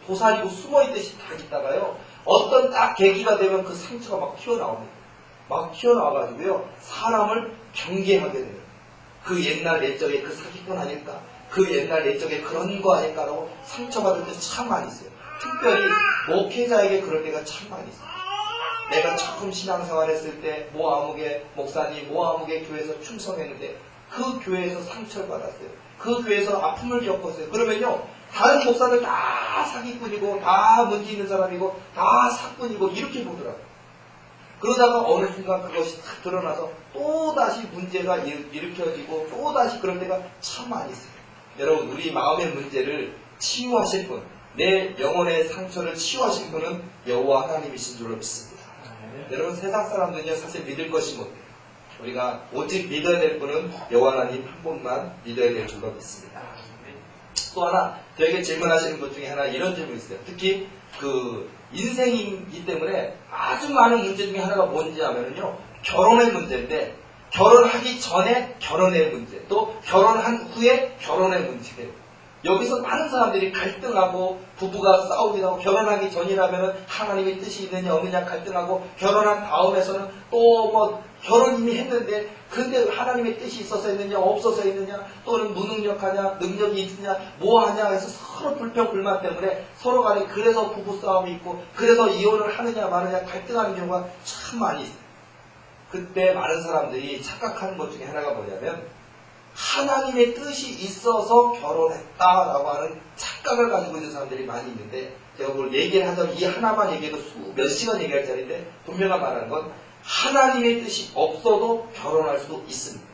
도사리고 숨어있듯이 딱 있다가요 어떤 딱 계기가 되면 그 상처가 막 튀어나옵니다. 막 튀어나와가지고요 사람을 경계하게 돼요. 그 옛날 옛적에 그 사기꾼 아닐까, 그 옛날 옛적에 그런 거 아닐까라고 상처받을 때 참 많이 있어요. 특별히 목회자에게 그럴 때가 참 많이 있어요. 내가 처음 신앙생활 했을 때 모아무개 목사님 모아무개 교회에서 충성했는데 그 교회에서 상처를 받았어요. 그 교회에서 아픔을 겪었어요. 그러면요 다른 목사들 다 사기꾼이고 다 문제 있는 사람이고 다 사꾼이고 이렇게 보더라고요. 그러다가 어느 순간 그것이 딱 드러나서 또다시 문제가 일으켜지고 또다시 그런 때가 참 많이 있어요. 여러분 우리 마음의 문제를 치유하실 분, 내 영혼의 상처를 치유하실 분은 여호와 하나님이신 줄로 믿습니다. 여러분 세상 사람들은요 사실 믿을 것이 못해요. 우리가 오직 믿어야 될 분은 여호와 하나님 한 분만 믿어야 될 줄로 믿습니다. 또 하나 저에게 질문하시는 것 중에 하나 이런 질문이 있어요. 특히 그 인생이기 때문에 아주 많은 문제 중에 하나가 뭔지 하면요 결혼의 문제인데 결혼하기 전에 결혼의 문제 또 결혼한 후에 결혼의 문제 여기서 많은 사람들이 갈등하고 부부가 싸우기도 하고 결혼하기 전이라면 하나님의 뜻이 있느냐 없느냐 갈등하고 결혼한 다음에서는 또 뭐 결혼 이미 했는데 근데 하나님의 뜻이 있어서 했느냐 없어서 했느냐 또는 무능력하냐 능력이 있느냐 뭐하냐 해서 서로 불평불만 때문에 서로 간에 그래서 부부싸움이 있고 그래서 이혼을 하느냐 마느냐 갈등하는 경우가 참 많이 있어요. 그때 많은 사람들이 착각하는 것 중에 하나가 뭐냐면 하나님의 뜻이 있어서 결혼했다라고 하는 착각을 가지고 있는 사람들이 많이 있는데 제가 뭘 얘기를 하자면 이 하나만 얘기해도 몇 시간 얘기할 자리인데 분명한 말하는 건 하나님의 뜻이 없어도 결혼할 수도 있습니다.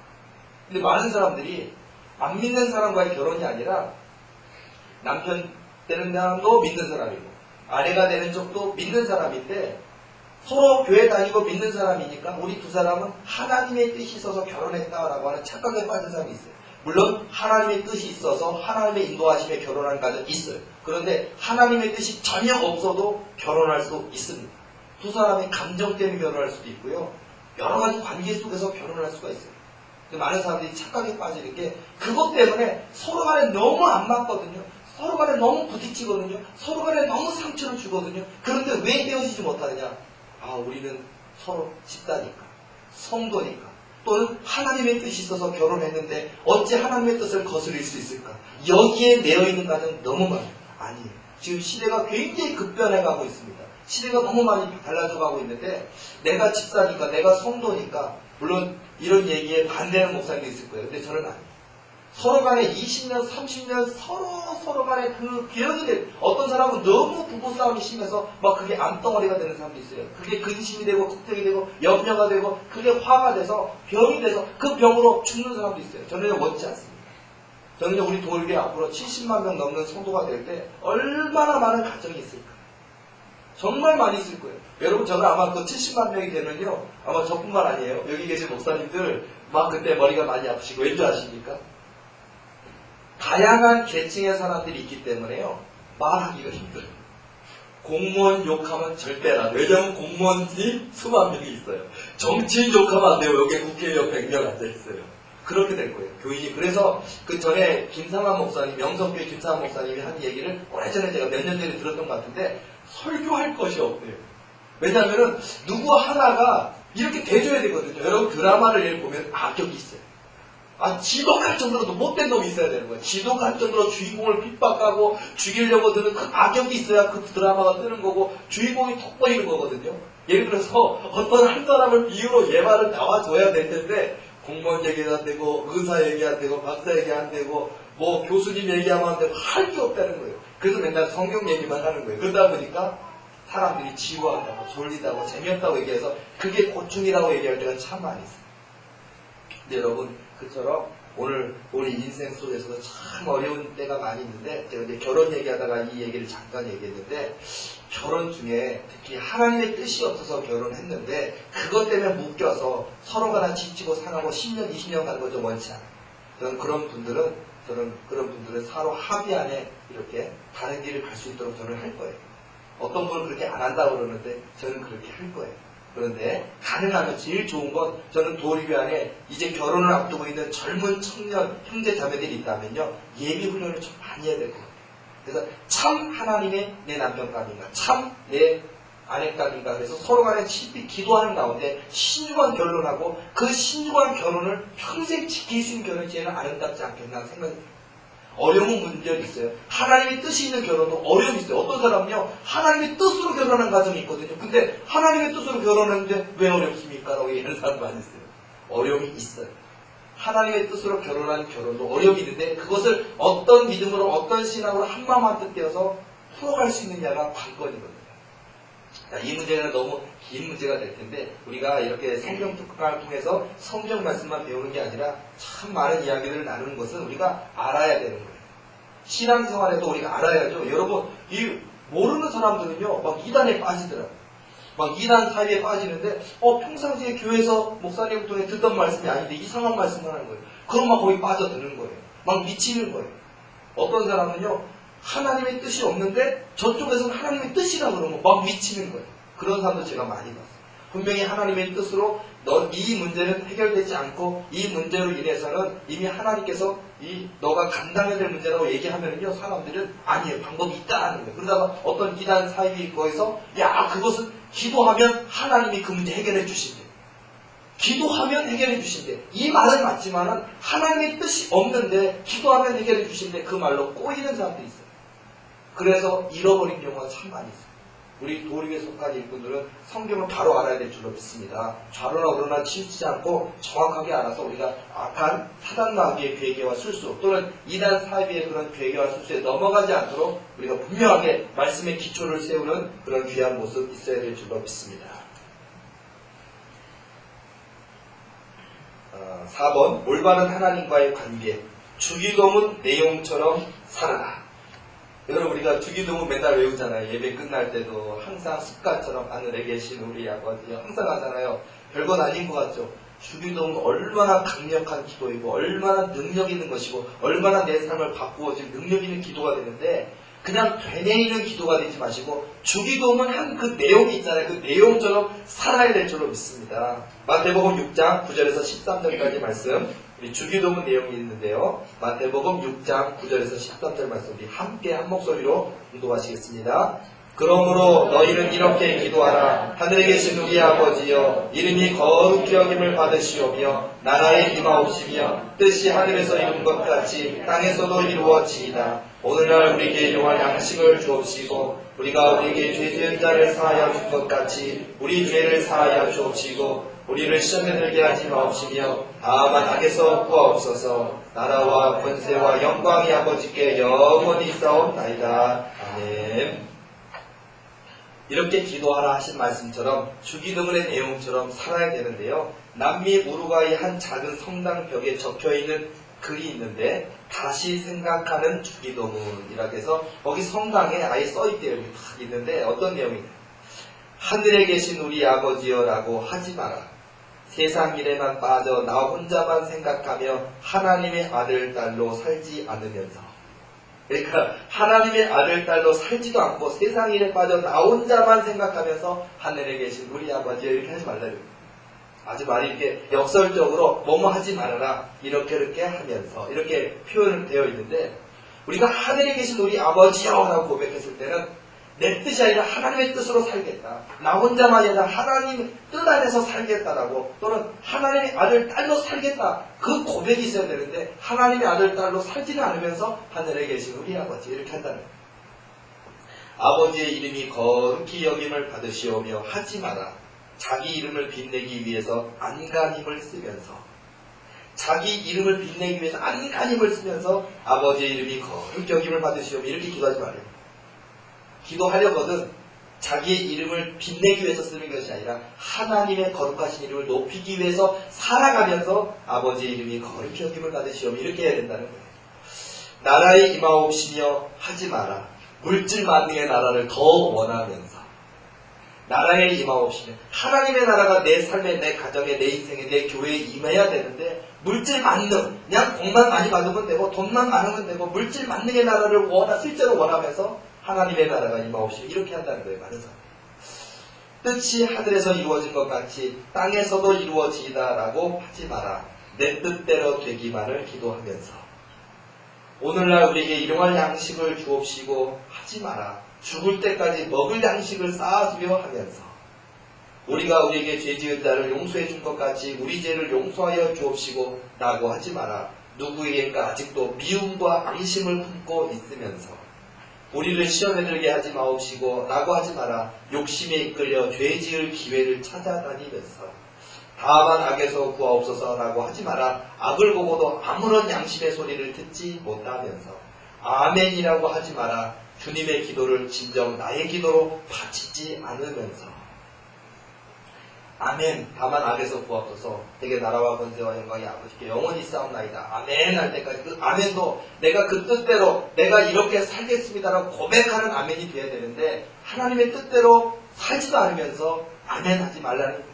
근데 많은 사람들이 안 믿는 사람과의 결혼이 아니라 남편 되는 사람도 믿는 사람이고 아내가 되는 쪽도 믿는 사람인데 서로 교회 다니고 믿는 사람이니까 우리 두 사람은 하나님의 뜻이 있어서 결혼했다라고 하는 착각에 빠진 사람이 있어요. 물론 하나님의 뜻이 있어서 하나님의 인도하심에 결혼하는 가정이 있어요. 그런데 하나님의 뜻이 전혀 없어도 결혼할 수 있습니다. 두 사람의 감정 때문에 결혼할 수도 있고요. 여러 가지 관계 속에서 결혼을 할 수가 있어요. 근데 많은 사람들이 착각에 빠지는 게 그것 때문에 서로 간에 너무 안 맞거든요. 서로 간에 너무 부딪히거든요. 서로 간에 너무 상처를 주거든요. 그런데 왜 헤어지지 못하느냐? 아, 우리는 서로 집사니까, 성도니까, 또는 하나님의 뜻이 있어서 결혼했는데 어찌 하나님의 뜻을 거스릴 수 있을까? 여기에 내어있는 가정 너무 많아요. 아니에요. 지금 시대가 굉장히 급변해가고 있습니다. 시대가 너무 많이 달라져가고 있는데 내가 집사니까, 내가 성도니까 물론 이런 얘기에 반대하는 목사님도 있을 거예요. 근데 저는 아니에요. 서로 간에 20년, 30년 서로 간에 그 기억이 돼. 어떤 사람은 너무 부부싸움이 심해서 막 그게 암덩어리가 되는 사람도 있어요. 그게 근심이 되고 걱정이 되고 염려가 되고 그게 화가 돼서 병이 돼서 그 병으로 죽는 사람도 있어요. 저는 원치 않습니다. 저는요, 우리 도립이 앞으로 70만 명 넘는 성도가 될 때 얼마나 많은 가정이 있을까. 정말 많이 있을 거예요. 여러분, 저는 아마 그 70만 명이 되면요, 아마 저뿐만 아니에요. 여기 계신 목사님들 막 그때 머리가 많이 아프시고, 왠지 아십니까? 다양한 계층의 사람들이 있기 때문에요, 말하기가 힘들어요. 공무원 욕하면 절대 안 돼요. 왜냐하면 공무원이 수만 명이 있어요. 정치인 욕하면 안 돼요. 여기 국회의원 100명 앉아있어요. 그렇게 될 거예요, 교인이. 그래서 그 전에 김상환 목사님, 명성교회 김상환 목사님이 한 얘기를 오래전에 제가 몇 년 전에 들었던 것 같은데, 설교할 것이 없대요. 왜냐하면 누구 하나가 이렇게 대줘야 되거든요. 여러분, 드라마를 보면 악역이 있어요. 지독할 정도로 못된 놈이 있어야 되는 거예요. 지독할 정도로 주인공을 핍박하고 죽이려고 드는 그 악역이 있어야 그 드라마가 뜨는 거고, 주인공이 톡 보이는 거거든요. 예를 들어서 어떤 한 사람을 비유로 예화를 나와줘야 될 텐데, 공무원 얘기도 안 되고, 의사 얘기 안 되고, 박사 얘기 안 되고, 뭐 교수님 얘기하면 안 되고, 할 게 없다는 거예요. 그래서 맨날 성경 얘기만 하는 거예요. 그러다 보니까 사람들이 지루하다고, 졸리다고, 재미없다고 얘기해서 그게 고충이라고 얘기할 때가 참 많이 있어요. 근데 여러분, 그처럼 오늘 우리 인생 속에서도 참 어려운 때가 많이 있는데, 제가 이제 결혼 얘기하다가 이 얘기를 잠깐 얘기했는데, 결혼 중에 특히 하나님의 뜻이 없어서 결혼했는데 그것 때문에 묶여서 서로가 다 지치고 상하고 10년, 20년 가는 거 좀 원치 않아요. 저는 그런 분들은 서로 합의 안에 이렇게 다른 길을 갈 수 있도록 저는 할 거예요. 어떤 분은 그렇게 안 한다고 그러는데 저는 그렇게 할 거예요. 그런데 가능하면 제일 좋은 건, 저는 도리교 안에 이제 결혼을 앞두고 있는 젊은 청년 형제 자매들이 있다면요, 예비 훈련을 좀 많이 해야 될 거예요. 그래서 참 하나님의 내 남편감인가, 참 내 아내감인가, 그래서 서로 간에 깊이 기도하는 가운데 신중한 결론하고, 그 신중한 결혼을 평생 지킬 수 있는 결혼지에는 아름답지 않겠나 생각이 듭니다. 어려운 문제는 있어요. 하나님의 뜻이 있는 결혼도 어려움이 있어요. 어떤 사람은요, 하나님의 뜻으로 결혼한 가정이 있거든요. 근데 하나님의 뜻으로 결혼했는데 왜 어렵습니까? 라고 얘기하는 사람 많이 있어요. 어려움이 있어요. 하나님의 뜻으로 결혼한 결혼도 어려움이 있는데, 그것을 어떤 믿음으로, 어떤 신앙으로 한마음 한뜻 되어서 풀어갈 수 있느냐가 관건이거든요. 이 문제는 너무 긴 문제가 될 텐데, 우리가 이렇게 성경 특강을 통해서 성경 말씀만 배우는 게 아니라 참 많은 이야기를 나누는 것은 우리가 알아야 되는 거예요. 신앙생활에도 우리가 알아야죠. 여러분, 이 모르는 사람들은요, 막 이단에 빠지더라고요. 막 이단 사이에 빠지는데, 평상시에 교회에서 목사님 통해 듣던 말씀이 아닌데 이상한 말씀을 하는 거예요. 그럼 막 거기 빠져드는 거예요. 막 미치는 거예요. 어떤 사람은요, 하나님의 뜻이 없는데 저쪽에서는 하나님의 뜻이라 그러면 막 미치는 거예요. 그런 사람도 제가 많이 봤어요. 분명히 하나님의 뜻으로 이 문제는 해결되지 않고, 이 문제로 인해서는 이미 하나님께서 너가 감당해야 될 문제라고 얘기하면요, 사람들은 아니에요, 방법이 있다는 거예요. 그러다가 어떤 이단 사이비 거에서 그것은 기도하면 하나님이 그 문제 해결해 주신대. 기도하면 해결해 주신대. 이 말은 맞지만은 하나님의 뜻이 없는데 기도하면 해결해 주신대. 그 말로 꼬이는 사람들이 있어요. 그래서 잃어버린 경우가 참 많이 있어요. 우리 도립에 속한 일꾼들은 성경을 바로 알아야 될 줄로 믿습니다. 좌로나 우로나 치우치지 않고 정확하게 알아서 우리가 악한 사단 마귀의 괴계와 술수, 또는 이단 사이비의 그런 괴계와 술수에 넘어가지 않도록 우리가 분명하게 말씀의 기초를 세우는 그런 귀한 모습 있어야 될 줄로 믿습니다. 4번, 올바른 하나님과의 관계. 주기도문 내용처럼 살아라. 여러분, 우리가 주기도문 맨날 외우잖아요. 예배 끝날 때도 항상 습관처럼 하늘에 계신 우리 아버지 항상 하잖아요. 별건 아닌 것 같죠? 주기도문 얼마나 강력한 기도이고, 얼마나 능력 있는 것이고, 얼마나 내 삶을 바꾸어질 능력 있는 기도가 되는데, 그냥 되뇌이는 기도가 되지 마시고 주기도문 한 그 내용이 있잖아요. 그 내용처럼 살아야 될 줄로 믿습니다. 마태복음 6장 9절에서 13절까지 말씀, 우리 주기도문 내용이 있는데요. 마태복음 6장 9절에서 13절 말씀 우리 함께 한 목소리로 공독하시겠습니다. 그러므로 너희는 이렇게 기도하라. 하늘에 계신 우리 아버지여, 이름이 거룩히 여김을 받으시오며 나라의 임하옵시며 뜻이 하늘에서 이룬 것 같이 땅에서도 이루어지이다. 오늘날 우리에게 일용할 양식을 주옵시고, 우리가 우리에게 죄 지은 자를 사하여 준 것 같이 우리 죄를 사하여 주옵시고, 우리를 시험에 들게 하지 마옵시며 다만 악에서 구하옵소서. 나라와 권세와 영광이 아버지께 영원히 있사옵나이다. 아멘. 이렇게 기도하라 하신 말씀처럼 주기도문의 내용처럼 살아야 되는데요. 남미 우루과이 한 작은 성당 벽에 적혀있는 글이 있는데, 다시 생각하는 주기도문이라고 해서 거기 성당에 아예 써있대요. 여기 딱 있는데 어떤 내용이냐. 하늘에 계신 우리 아버지여라고 하지 마라. 세상 일에만 빠져 나 혼자만 생각하며 하나님의 아들, 딸로 살지 않으면서. 그러니까 하나님의 아들, 딸로 살지도 않고 세상 일에 빠져 나 혼자만 생각하면서 하늘에 계신 우리 아버지여 이렇게 하지 말라. 아주 말이 이렇게 역설적으로 뭐뭐 하지 말아라 이렇게 하면서 이렇게 표현되어 있는데 우리가 하늘에 계신 우리 아버지여라고 고백했을 때는 내 뜻이 아니라 하나님의 뜻으로 살겠다. 나 혼자만이 아니라 하나님 뜻 안에서 살겠다라고 또는 하나님의 아들, 딸로 살겠다. 그 고백이 있어야 되는데 하나님의 아들, 딸로 살지는 않으면서 하늘에 계신 우리 아버지 이렇게 한다는 거예요. 아버지의 이름이 거룩히 여김을 받으시오며 하지 마라. 자기 이름을 빛내기 위해서 안간힘을 쓰면서 자기 이름을 빛내기 위해서 안간힘을 쓰면서 아버지의 이름이 거룩히 여김을 받으시오며 이렇게 기도하지 말아요. 기도하려거든 자기의 이름을 빛내기 위해서 쓰는 것이 아니라 하나님의 거룩하신 이름을 높이기 위해서 살아가면서 아버지의 이름이 거룩히 여김을 받으시오며 이렇게 해야 된다는 거예요. 나라에 임하옵시며 하지 마라. 물질 만능의 나라를 더 원하면서 나라에 임하옵시며 하나님의 나라가 내 삶에 내 가정에 내 인생에 내 교회에 임해야 되는데 물질 만능 그냥 돈만 많이 받으면 되고 돈만 많으면 되고 물질 만능의 나라를 실제로 원하면서 하나님의 나라가 임하옵시며 이렇게 한다는 거예요. 많은 사람. 뜻이 하늘에서 이루어진 것 같이 땅에서도 이루어지다라고 하지 마라. 내 뜻대로 되기만을 기도하면서 오늘날 우리에게 일용할 양식을 주옵시고 하지 마라. 죽을 때까지 먹을 양식을 쌓아두려 하면서 우리가 우리에게 죄 지은 자를 용서해 준 것 같이 우리 죄를 용서하여 주옵시고 라고 하지 마라. 누구에게인가 아직도 미움과 앙심을 품고 있으면서 우리를 시험에 들게 하지 마옵시고 라고 하지 마라. 욕심에 이끌려 죄 지을 기회를 찾아다니면서 다만 악에서 구하옵소서 라고 하지 마라. 악을 보고도 아무런 양심의 소리를 듣지 못하면서 아멘이라고 하지 마라. 주님의 기도를 진정 나의 기도로 바치지 않으면서 아멘 다만 악에서 구하옵소서 되게 나라와 권세와 영광이 아버지께 영원히 싸움나이다. 아멘 할 때까지 그 아멘도 내가 그 뜻대로 내가 이렇게 살겠습니다라고 고백하는 아멘이 돼야 되는데 하나님의 뜻대로 살지도 않으면서 아멘 하지 말라는 거예요.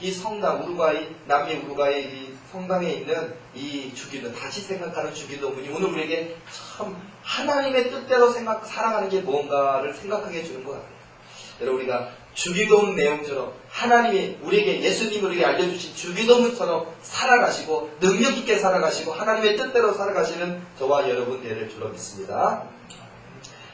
이 성당 남미 우루과이 이 성당에 있는 이 주기도 다시 생각하는 주기도문이 오늘 우리에게 참 하나님의 뜻대로 살아가는 게 뭔가를 생각하게 해주는 것 같아요. 여러분 우리가 주기도문 내용처럼 하나님이 우리에게 예수님이 우리에게 알려주신 주기도문처럼 살아가시고 능력 있게 살아가시고 하나님의 뜻대로 살아가시는 저와 여러분 되를 줄로 믿습니다.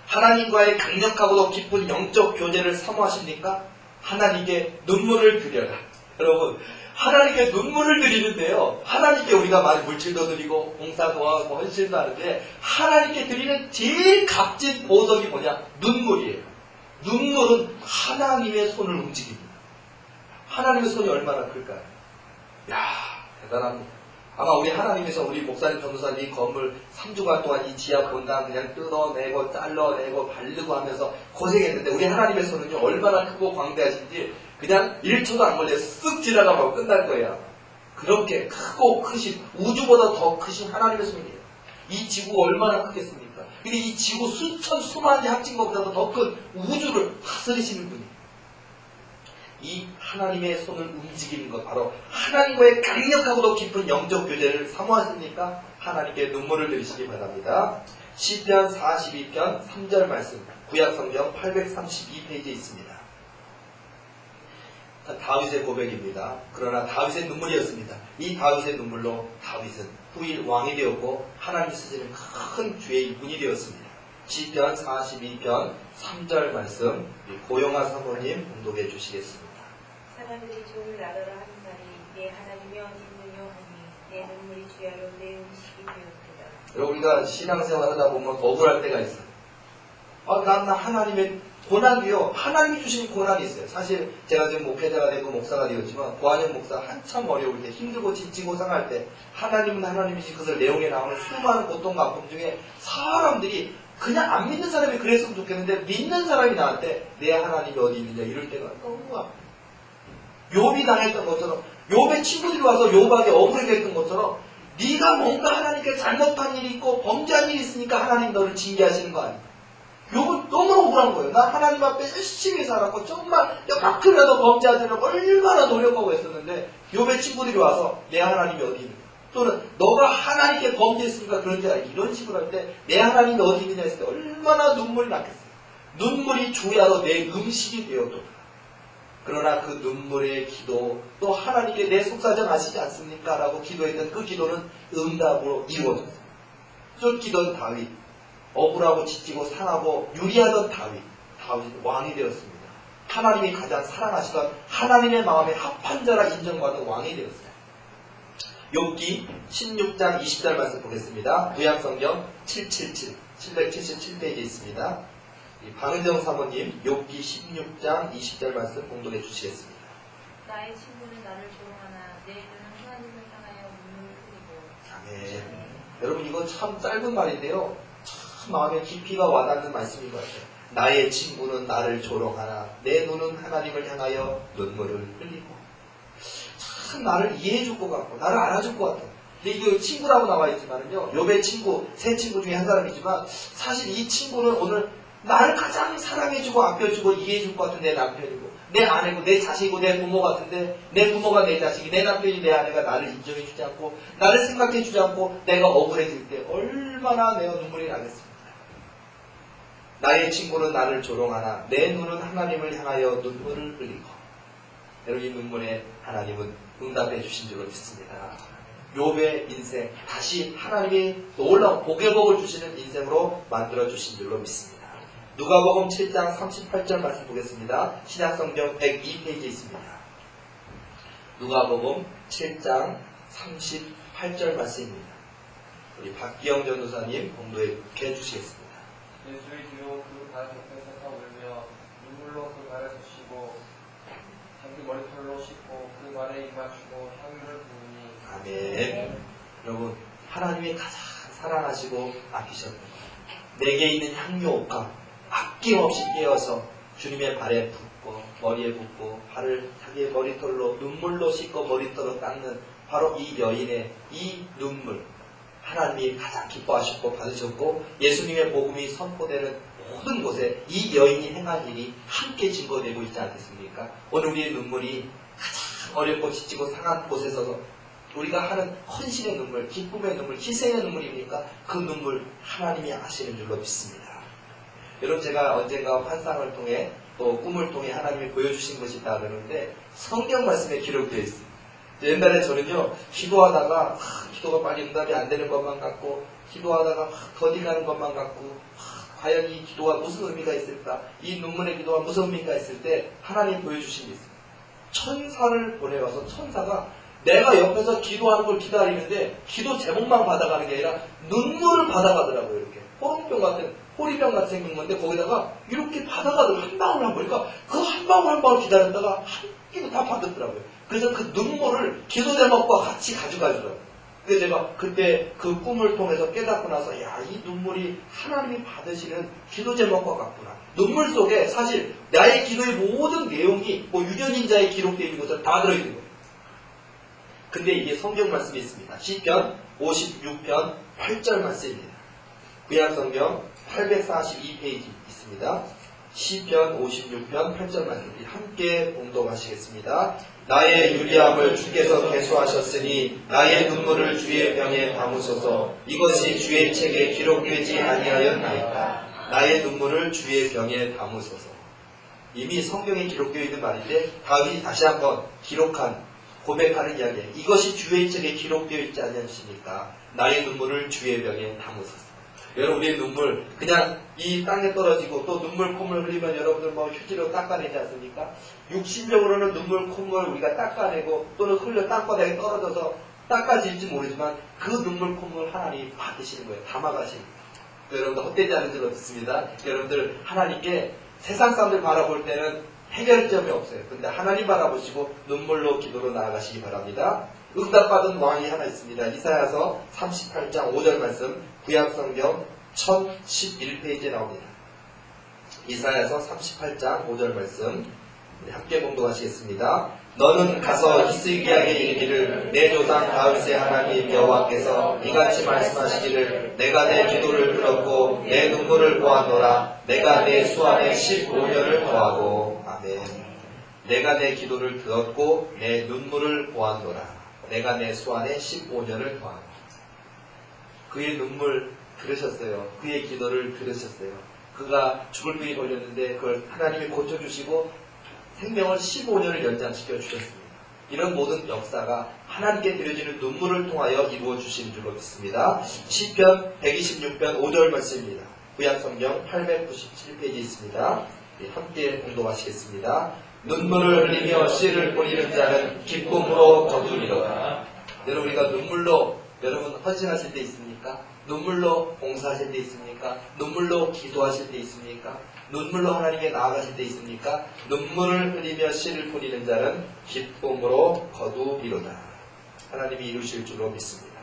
하나님과의 강력하고도 깊은 영적 교제를 사모하십니까? 하나님께 눈물을 드려라. 여러분 하나님께 눈물을 드리는데요. 하나님께 우리가 많이 물질도 드리고 봉사도 하고 헌신도 하는데 하나님께 드리는 제일 값진 보석이 뭐냐? 눈물이에요. 눈물은 하나님의 손을 움직입니다. 하나님의 손이 얼마나 클까요? 야 대단합니다. 아마 우리 하나님께서 우리 목사님, 전도사님 이 건물 3주간 동안 이 지하 본당 그냥 뜯어내고 잘라내고 바르고 하면서 고생했는데 우리 하나님의 손은요 얼마나 크고 광대하신지 그냥 1초도 안 걸려 쓱 지나가면 끝날 거예요. 그렇게 크고 크신 우주보다 더 크신 하나님의 손이에요. 이 지구가 얼마나 크겠습니까? 근데 이 지구 수천 수만이 합친 것보다도 더 큰 우주를 다스리시는 분이에요. 이 하나님의 손을 움직이는 것 바로 하나님과의 강력하고도 깊은 영적 교제를 사모하십니까? 하나님께 눈물을 들이시기 바랍니다. 시편 42편 3절 말씀 구약성경 832페이지에 있습니다. 다윗의 고백입니다. 그러나 다윗의 눈물이었습니다. 이 다윗의 눈물로 다윗은 후일 왕이 되었고 하나님 쓰시는 큰 주의 분이 되었습니다. 시편 42편 3절 말씀 고영아 사모님 봉독해 주시겠습니다. 사람들이 주를 나더라 하는 날이 내 하나님이 어디 있느냐 하니 내 눈물이 주야로 내 음식이 되었도다. 여러분 우리가 신앙생활 하다 보면 억울할 때가 있어요. 난 하나님의 고난이요. 하나님이 주신 고난이 있어요. 사실 제가 지금 목회자가 되고 목사가 되었지만 고한영 목사 한참 어려울 때 힘들고 지치고 상할 때 하나님은 하나님이신 그것을 내용에 나오는 수많은 고통과 아픔 중에 사람들이 그냥 안 믿는 사람이 그랬으면 좋겠는데 믿는 사람이 나한테 내 하나님이 어디 있느냐 이럴 때가 너무 아파요. 욥이 당했던 것처럼 욥의 친구들이 와서 욥에게 억울하게 했던 것처럼 네가 뭔가 하나님께 잘못한 일이 있고 범죄한 일이 있으니까 하나님 너를 징계하시는 거 아니야. 욥은 너무 억울한 거예요. 나 하나님 앞에 열심히 살았고 정말 요만큼이라도 범죄하지 않으려고 얼마나 노력하고 했었는데 욥의 친구들이 와서 내 하나님이 어디 있느냐, 또는 너가 하나님께 범죄했으니까 그런 줄 알아, 이런 식으로 할 때 내 하나님이 어디 있느냐 했을 때 얼마나 눈물이 났겠어요. 눈물이 주야로 내 음식이 되어도, 그러나 그 눈물의 기도, 또 하나님께 내 속사정 아시지 않습니까? 라고 기도했던 그 기도는 응답으로 이루어졌어요. 저 기도는 다윗, 억울하고 지치고 상하고 유리하던 다윗 왕이 되었습니다. 하나님이 가장 사랑하시던 하나님의 마음에 합한 자라 인정받은 왕이 되었어요. 욥기 16장 20절 말씀 보겠습니다. 구약성경 777페이지에 있습니다. 방은정 사모님 욥기 16장 20절 말씀 봉독해 주시겠습니다. 나의 친구는 나를 조롱하나 내 눈은 하나님을 향하여 눈물을 흘리고. 아멘. 여러분 이거 참 짧은 말인데요, 참 마음에 깊이가 와닿는 말씀인 것 같아요. 나의 친구는 나를 조롱하나 내 눈은 하나님을 향하여 눈물을 흘리고. 참 나를 이해해 줄 것 같고 나를 알아줄 것 같아요. 근데 이거 친구라고 나와 있지만은요, 욥의 친구, 세 친구 중에 한 사람이지만 사실 이 친구는 오늘 나를 가장 사랑해주고 아껴주고 이해해줄 것 같은 내 남편이고 내 아내고 내 자식이고 내 부모 같은데, 내 부모가 내 자식이, 내 남편이 내 아내가 나를 인정해주지 않고 나를 생각해주지 않고 내가 억울해질 때 얼마나 내 눈물이 나겠습니까? 나의 친구는 나를 조롱하나 내 눈은 하나님을 향하여 눈물을 흘리고. 여러분 이 눈물에 하나님은 응답해 주신 줄로 믿습니다. 욥의 인생 다시 하나님이 놀라운 복의 복을 주시는 인생으로 만들어 주신 줄로 믿습니다. 누가복음 7장 38절 말씀 보겠습니다. 신약성경 102페이지에 있습니다. 누가복음 7장 38절 말씀입니다. 우리 박기영 전도사님 공도해 주시겠습니다. 예수의 뒤로 그 발 옆에 서서 울며 눈물로 그 발을 젖히고 자기 머리털로 씻고 그 발에 입맞추고 향유를 부으니. 아멘. 여러분 하나님이 가장 사랑하시고 아끼셨던 것, 내게 있는 향유옥과 아낌없이 깨어서 주님의 발에 붓고 머리에 붓고 발을 자기의 머리털로 눈물로 씻고 머리털로 닦는 바로 이 여인의 이 눈물, 하나님이 가장 기뻐하셨고 받으셨고 예수님의 복음이 선포되는 모든 곳에 이 여인이 행한 일이 함께 증거되고 있지 않겠습니까? 오늘 우리의 눈물이 가장 어렵고 지치고 상한 곳에서 우리가 하는 헌신의 눈물, 기쁨의 눈물, 희생의 눈물입니까? 그 눈물 하나님이 아시는 줄로 믿습니다. 여러분 제가 언젠가 환상을 통해 또 꿈을 통해 하나님이 보여주신 것이 있다 그러는데 성경 말씀에 기록되어 있습니다. 옛날에 저는요 기도하다가 기도가 빨리 응답이 안 되는 것만 같고 기도하다가 더디가는 것만 같고 과연 이 기도가 무슨 의미가 있을까, 이 눈물의 기도가 무슨 의미가 있을 때 하나님 보여주신 게 있습니다. 천사를 보내와서 천사가 내가 옆에서 기도하는 걸 기다리는데 기도 제목만 받아가는 게 아니라 눈물을 받아가더라고요. 이렇게 호리병 같은 생긴 건데 거기다가 이렇게 받아가더라고요. 한 방울 한 방울. 그러니까 그 한 방울 한 방울 기다렸다가 한 끼도 다 받았더라고요. 그래서 그 눈물을 기도 제목과 같이 가져가더라고요. 그래서 제가 그때 그 꿈을 통해서 깨닫고 나서 야, 이 눈물이 하나님이 받으시는 기도 제목과 같구나. 눈물 속에 사실 나의 기도의 모든 내용이 유전인자에 기록되어 있는 것처럼 다 들어있는 거예요. 근데 이게 성경 말씀이 있습니다. 시편 56편 8절 말씀입니다. 구약성경 842페이지 있습니다. 시편 56편 8절 말씀 함께 봉독하시겠습니다. 나의 유리함을 주께서 계수하셨으니 나의 눈물을 주의 병에 담으소서. 이것이 주의 책에 기록되지 아니하였나이까. 나의 눈물을 주의 병에 담으소서. 이미 성경에 기록되어 있는 말인데 다윗이 다시 한번 고백하는 이야기예요. 이것이 주의 책에 기록되어 있지 않으십니까? 나의 눈물을 주의 병에 담으소서. 여러분 우리의 눈물 그냥 이 땅에 떨어지고 또 눈물 콧물 흘리면 여러분들 휴지로 닦아내지 않습니까? 육신적으로는 눈물 콧물 우리가 닦아내고 또는 흘려 땅바닥에 떨어져서 닦아질지 모르지만 그 눈물 콧물 하나님이 받으시는 거예요. 담아가시는 거예요. 여러분들 헛되지 않은 줄 믿습니다. 여러분들 하나님께 세상 사람들 바라볼 때는 해결점이 없어요. 근데 하나님 바라보시고 눈물로 기도로 나아가시기 바랍니다. 응답받은 왕이 하나 있습니다. 이사야서 38장 5절 말씀 구약성경 1011페이지에 나옵니다. 이사야서 38장 5절 말씀 함께 봉독하시겠습니다. 너는 가서 히스기야에게 이르기를 내 조상 다윗의 하나님 여호와께서 이같이 말씀하시기를 내가 내 기도를 들었고 내 눈물을 보았노라. 내가 내 수완에 15년을 더하고. 아멘. 내가 내 기도를 들었고 내 눈물을 보았노라. 내가 내 수완에 15년을 더하고. 그의 눈물 들으셨어요. 그의 기도를 들으셨어요. 그가 죽을 병이 걸렸는데 그걸 하나님이 고쳐주시고 생명을 15년을 연장시켜 주셨습니다. 이런 모든 역사가 하나님께 드려지는 눈물을 통하여 이루어 주신 줄로 믿습니다. 시편 126편 5절 말씀입니다. 구약성경 897페이지 있습니다. 함께 봉독하시겠습니다. 눈물을 흘리며 씨를 뿌리는 자는 기쁨으로 거두리로다. 여러분, 우리가 눈물로 여러분 헌신하실 때 있습니까? 눈물로 봉사하실 때 있습니까? 눈물로 기도하실 때 있습니까? 눈물로 하나님께 나아가실 때 있습니까? 눈물을 흘리며 씨를 뿌리는 자는 기쁨으로 거두리로다. 하나님이 이루실 줄로 믿습니다.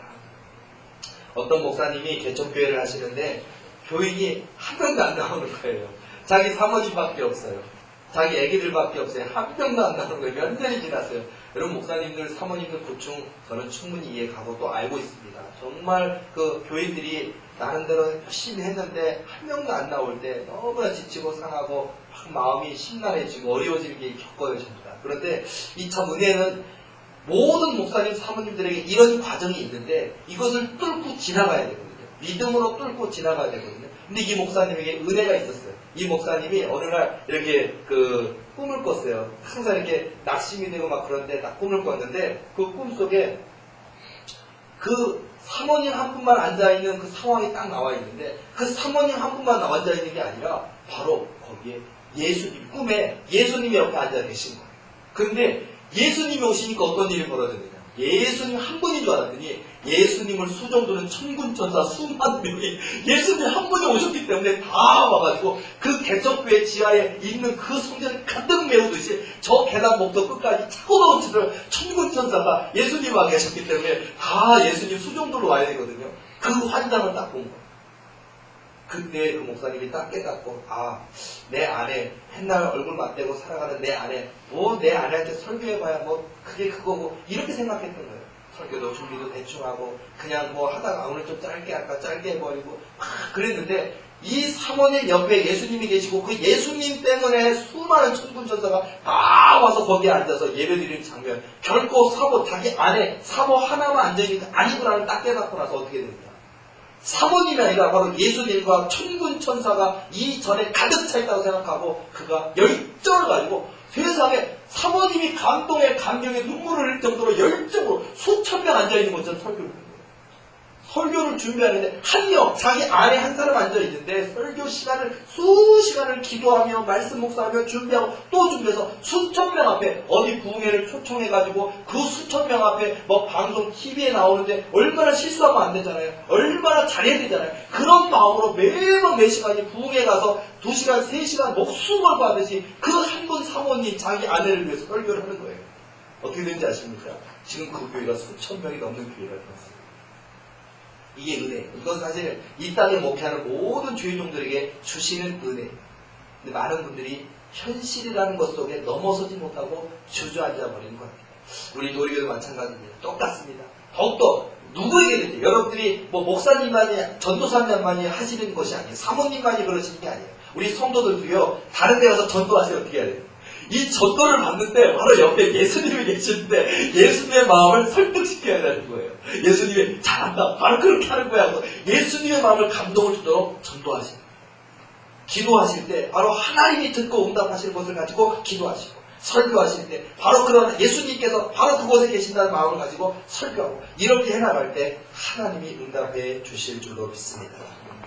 어떤 목사님이 개척교회를 하시는데 교인이 한 명도 안 나오는 거예요. 자기 사모님밖에 없어요. 자기 애기들밖에 없어요. 한 명도 안 나오는 거예요. 몇 년이 지났어요. 여러분, 목사님들, 사모님들 고충 저는 충분히 이해가고 또 알고 있습니다. 정말 그 교인들이 나름대로 열심히 했는데 한 명도 안 나올 때 너무나 지치고 상하고 막 마음이 심란해지고 어려워지는 게 겪어집니다. 그런데 이 참 은혜는 모든 목사님, 사모님들에게 이런 과정이 있는데 이것을 뚫고 지나가야 되거든요. 믿음으로 뚫고 지나가야 되거든요. 근데 이 목사님에게 은혜가 있었어요. 이 목사님이 어느 날 이렇게 꿈을 꿨어요. 항상 이렇게 낙심이 되고 막 그런데 딱 꿈을 꿨는데 그 꿈 속에 그 사모님 한 분만 앉아있는 그 상황이 딱 나와 있는데 그 사모님 한 분만 앉아있는 게 아니라 바로 거기에 예수님, 꿈에 예수님이 옆에 앉아 계신 거예요. 근데 예수님이 오시니까 어떤 일이 벌어졌느냐. 예수님 한 분인 줄 알았더니 예수님을 수종도는 천군천사 수만 명이 예수님 한 분이 오셨기 때문에 다 와가지고 그 개척교회 지하에 있는 그 성전을 가득 메우듯이 저 계단목도 끝까지 차고 넘치도록 천군천사가 예수님 와 계셨기 때문에 다 예수님 수종도로 와야 되거든요. 그 환장을 딱 본 거예요. 그때 그 목사님이 딱 깨닫고 내 아내 맨날 얼굴 맞대고 살아가는 내 아내 내 아내한테 설교해봐야 그게 그거고 이렇게 생각했던 거예요. 설교도 준비도 대충 하고 그냥 하다가 오늘 좀 짧게 할까 짧게 해버리고 그랬는데 이 사모님 옆에 예수님이 계시고 그 예수님 때문에 수많은 천군천사가 다 와서 거기에 앉아서 예배드리는 장면, 결코 자기 아내 사모 하나만 앉아있는 게 아니구나를 딱 깨닫고 나서 어떻게 됩니까? 사모님이 아니라 바로 예수님과 천군천사가 이전에 가득 차 있다고 생각하고 그가 열정을 가지고 세상에 사모님이 감동에 감격에 눈물을 흘릴 정도로 열정으로 수천 명 앉아있는 것처럼 설교를 하는 거예요. 설교를 준비하는데 한 명, 자기 안에 한 사람 앉아있는데 설교 시간을 수시간을 기도하며 말씀 묵상하며 준비하고 또 준비해서 수천 명 앞에 어디 부흥회를 초청해가지고 그 수천 명 앞에 방송 TV에 나오는데 얼마나 실수하면 안 되잖아요. 얼마나 잘해야 되잖아요. 그런 마음으로 매번 매 시간이 부흥회 가서 2시간, 3시간 목숨 걸고 하듯이 그 한 분 사모님 자기 아내를 위해서 설교를 하는 거예요. 어떻게 되는지 아십니까? 지금 그 교회가 수천 명이 넘는 교회가 되었어요. 이게 은혜. 이건 사실 이 땅에 목회하는 모든 주인종들에게 주시는 은혜. 근데 많은 분들이 현실이라는 것 속에 넘어서지 못하고 주저앉아 버리는 겁니다. 우리 노리교도 마찬가지입니다. 똑같습니다. 더욱더 누구에게든지 여러분들이 목사님만이 전도사님만이 하시는 것이 아니에요. 사모님만이 그러시는 게 아니에요. 우리 성도들도요. 다른 데 가서 전도하시면 어떻게 해야 돼요? 이 전도를 받는데 바로 옆에 예수님이 계시는데 예수님의 마음을 설득시켜야 되는 거예요. 예수님이 잘한다. 바로 그렇게 하는 거야. 예수님의 마음을 감동을 주도록 전도하시고 기도하실 때 바로 하나님이 듣고 응답하시는 것을 가지고 기도하시고 설교하실 때 바로 그런 예수님께서 바로 그곳에 계신다는 마음을 가지고 설교하고 이렇게 해나갈 때 하나님이 응답해 주실 줄로 믿습니다.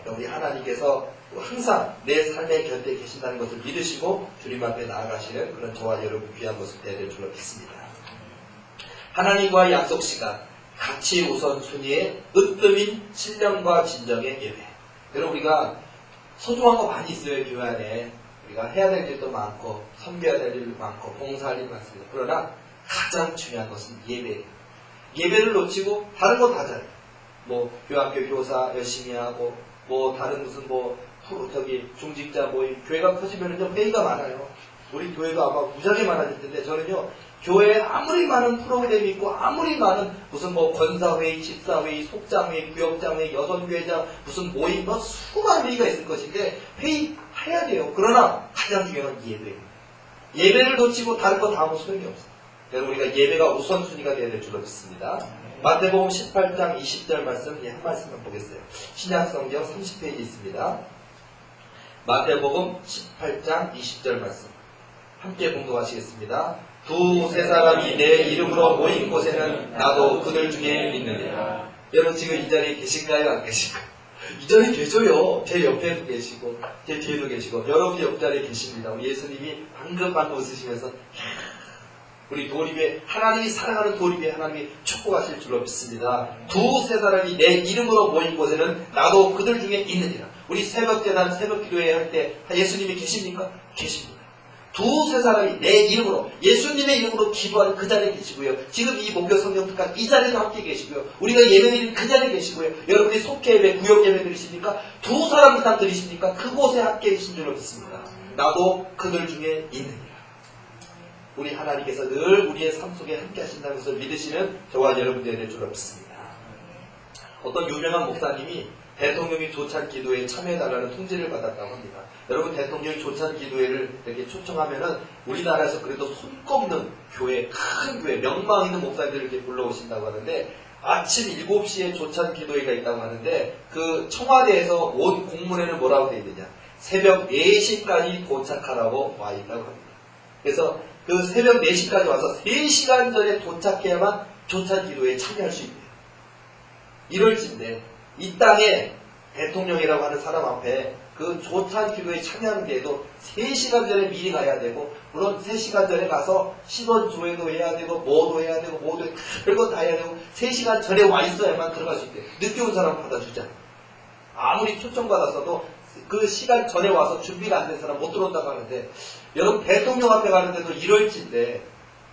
우리 하나님께서 항상 내 삶의 곁에 계신다는 것을 믿으시고 주님 앞에 나아가시는 그런 저와 여러분 귀한 모습 되야 될 줄로 믿습니다. 하나님과의 약속 시간, 가치 우선 순위의 으뜸인 신령과 진정의 예배. 여러분 우리가 소중한 거 많이 있어요. 교회 안에 우리가 해야 될 일도 많고 섬겨야 될 일도 많고 봉사할 일도 많습니다. 그러나 가장 중요한 것은 예배예요. 예배를 놓치고 다른 거 다 잘해요. 교학교 교사 열심히 하고 다른 무슨 중직자 모임, 교회가 커지면은요, 회의가 많아요. 우리 교회도 아마 무지하게 많아질 텐데 저는요 교회에 아무리 많은 프로그램이 있고 아무리 많은 무슨 뭐 권사회의, 집사회의, 속장회의, 구역장회의, 여선교회장 무슨 모임 뭐 수많은 회의가 있을 것인데 회의해야 돼요. 그러나 가장 중요한 건 예배예요. 예배를 놓치고 다른 거 다 하면 소용이 없어요. 여러분 우리가 예배가 우선순위가 되어야 될 줄로 믿습니다. 마태복음 18장 20절 말씀 한 말씀만 보겠어요. 신약성경 30페이지 있습니다. 마태복음 18장 20절 말씀 함께 봉독하시겠습니다. 두세 사람이 내 이름으로 모인 곳에는 나도 그들 중에 있느니라. 여러분 지금 이 자리에 계신가요? 안 계신가요? 이 자리에 계셔요. 제 옆에도 계시고 제 뒤에도 계시고 여러분 옆자리에 계십니다. 우리 예수님이 방금 웃으시면서 우리 도립에 하나님이 사랑하는 도립에 하나님이 축복하실 줄로 믿습니다. 두세 사람이 내 이름으로 모인 곳에는 나도 그들 중에 있느니라. 우리 새벽재단 새벽기도회 할 때 예수님이 계십니까? 계십니다. 두세 사람이 내 이름으로 예수님의 이름으로 기도하는 그 자리에 계시고요. 지금 이 목요 성경특강 이 자리에도 함께 계시고요. 우리가 예배드리는 그 자리에 계시고요. 여러분이 속회 예배, 구역 예배 드리십니까? 두 사람 이상 드리십니까? 그곳에 함께 계신 줄로 믿습니다. 나도 그들 중에 있느니라. 우리 하나님께서 늘 우리의 삶 속에 함께 하신다는 것을 믿으시는 저와 여러분들이 될 줄로 믿습니다. 어떤 유명한 목사님이 대통령이 조찬 기도회에 참여해달라는 통지를 받았다고 합니다. 여러분 대통령이 조찬 기도회를 이렇게 초청하면은 우리나라에서 그래도 손꼽는 교회, 큰 교회, 명망 있는 목사님들을 이렇게 불러오신다고 하는데 아침 7시에 조찬 기도회가 있다고 하는데 그 청와대에서 온 공문에는 뭐라고 되어 있느냐. 새벽 4시까지 도착하라고 와 있다고 합니다. 그래서 그 새벽 4시까지 와서 3시간 전에 도착해야만 조찬 기도회에 참여할 수 있대요. 이럴진데 이 땅에 대통령이라고 하는 사람 앞에 그 조찬 기도에 참여하는 데에도 3시간 전에 미리 가야 되고 물론 3시간 전에 가서 신원 조회도 해야 되고 뭐도 해야 되고 뭐도 별거 다 해야 되고 3시간 전에 와 있어야만 들어갈 수 있대요. 늦게 온 사람 받아주잖아요. 아무리 초청받았어도 그 시간 전에 와서 준비가 안 된 사람 못 들어온다고 하는데 여러분 대통령 앞에 가는데도 이럴진데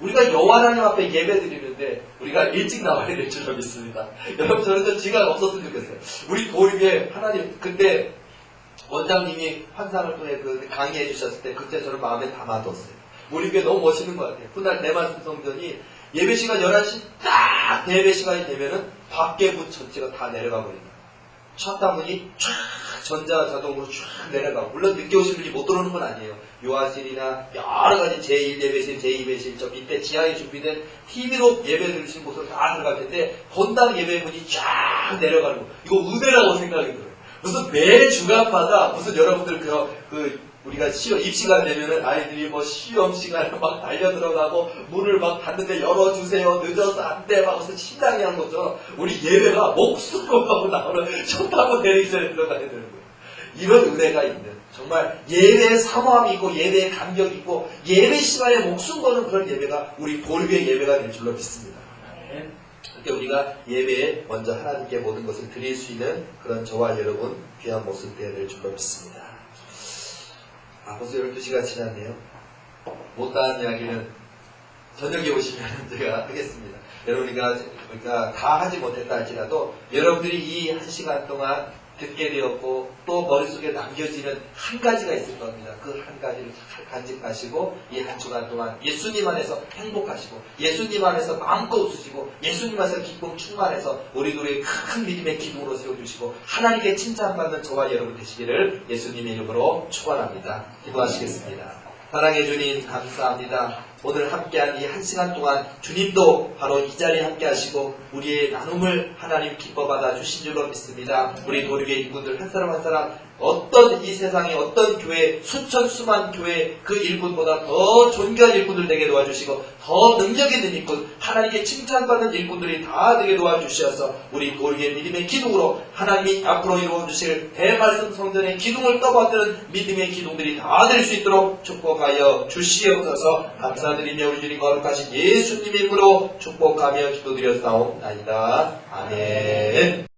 우리가 여호와 하나님 앞에 예배 드리는데 우리가 일찍 나와야 될 줄로 믿습니다. 여러분 저는 좀 지각 없었으면 좋겠어요. 우리 도입에 하나님 그때 원장님이 환상을 통해 그 강의해 주셨을 때 그때 저는 마음에 담아뒀어요. 우리 교회 너무 멋있는 것 같아요. 그날 내 말씀 성전이 예배 시간 11시 딱 예배 시간이 되면은 밖에 문 전체가 다 내려가 버립니다. 샷다문이 쫙 전자 자동으로 쫙 내려가고 물론 늦게 오신 분이 못 들어오는 건 아니에요. 요아실이나 여러 가지 제1예배실, 제2예배실 저 밑에 지하에 준비된 TV로 예배 드리신 곳으로 다 들어갈 텐데 건당 예배문이 쫙 내려가는 거 이거 은혜라고 생각이 들어요. 무슨 매 주간마다 무슨 여러분들 우리가 입시간 되면은 아이들이 뭐 시험 시간에 막 달려 들어가고 문을 막 닫는데 열어주세요 늦어서 안 돼 막 무슨 신당이 한 것처럼 우리 예배가 목숨 걸고 나오는 셔타고 대리기전에 들어가야 되는 거예요. 이런 은혜가 있는 정말 예배에 사모함이 있고 예배에 감격이 있고 예배 시간에 목숨 거는 그런 예배가 우리 보리의 예배가 될 줄로 믿습니다. 그렇게 우리가 예배에 먼저 하나님께 모든 것을 드릴 수 있는 그런 저와 여러분 귀한 모습 되어야 될 줄로 믿습니다. 벌써 12시가 지났네요. 못다한 이야기는 저녁에 오시면 제가 하겠습니다. 여러분이가 다 하지 못했다 할지라도 여러분들이 이 1시간 동안 듣게 되었고 또 머릿속에 남겨지는 한 가지가 있을 겁니다. 그 한 가지를 잘 간직하시고 이 1주간 동안 예수님 안에서 행복하시고 예수님 안에서 마음껏 웃으시고 예수님 안에서 기쁨 충만해서 우리 우리의 큰 믿음의 기둥으로 세워주시고 하나님께 칭찬받는 저와 여러분 되시기를 예수님의 이름으로 축원합니다. 기도하시겠습니다. 사랑해 주님 감사합니다. 오늘 함께한 이 1시간 동안 주님도 바로 이 자리에 함께 하시고 우리의 나눔을 하나님 기뻐받아 주신 줄로 믿습니다. 우리 도립의 인분들 한 사람 한 사람 어떤 이 세상에 어떤 교회 수천 수만 교회 그 일꾼보다 더 존귀한 일꾼들 되게 도와주시고 더 능력 있는 일꾼 하나님께 칭찬받는 일꾼들이 다 되게 도와주셔서 우리 도립의 믿음의 기둥으로 하나님이 앞으로 이루어주실 대말씀 성전의 기둥을 떠받드는 믿음의 기둥들이 다 될 수 있도록 축복하여 주시옵소서. 감사드리며 우리 주님 거룩하신 예수님 이름으로 축복하며 기도드렸사옵나이다. 아멘.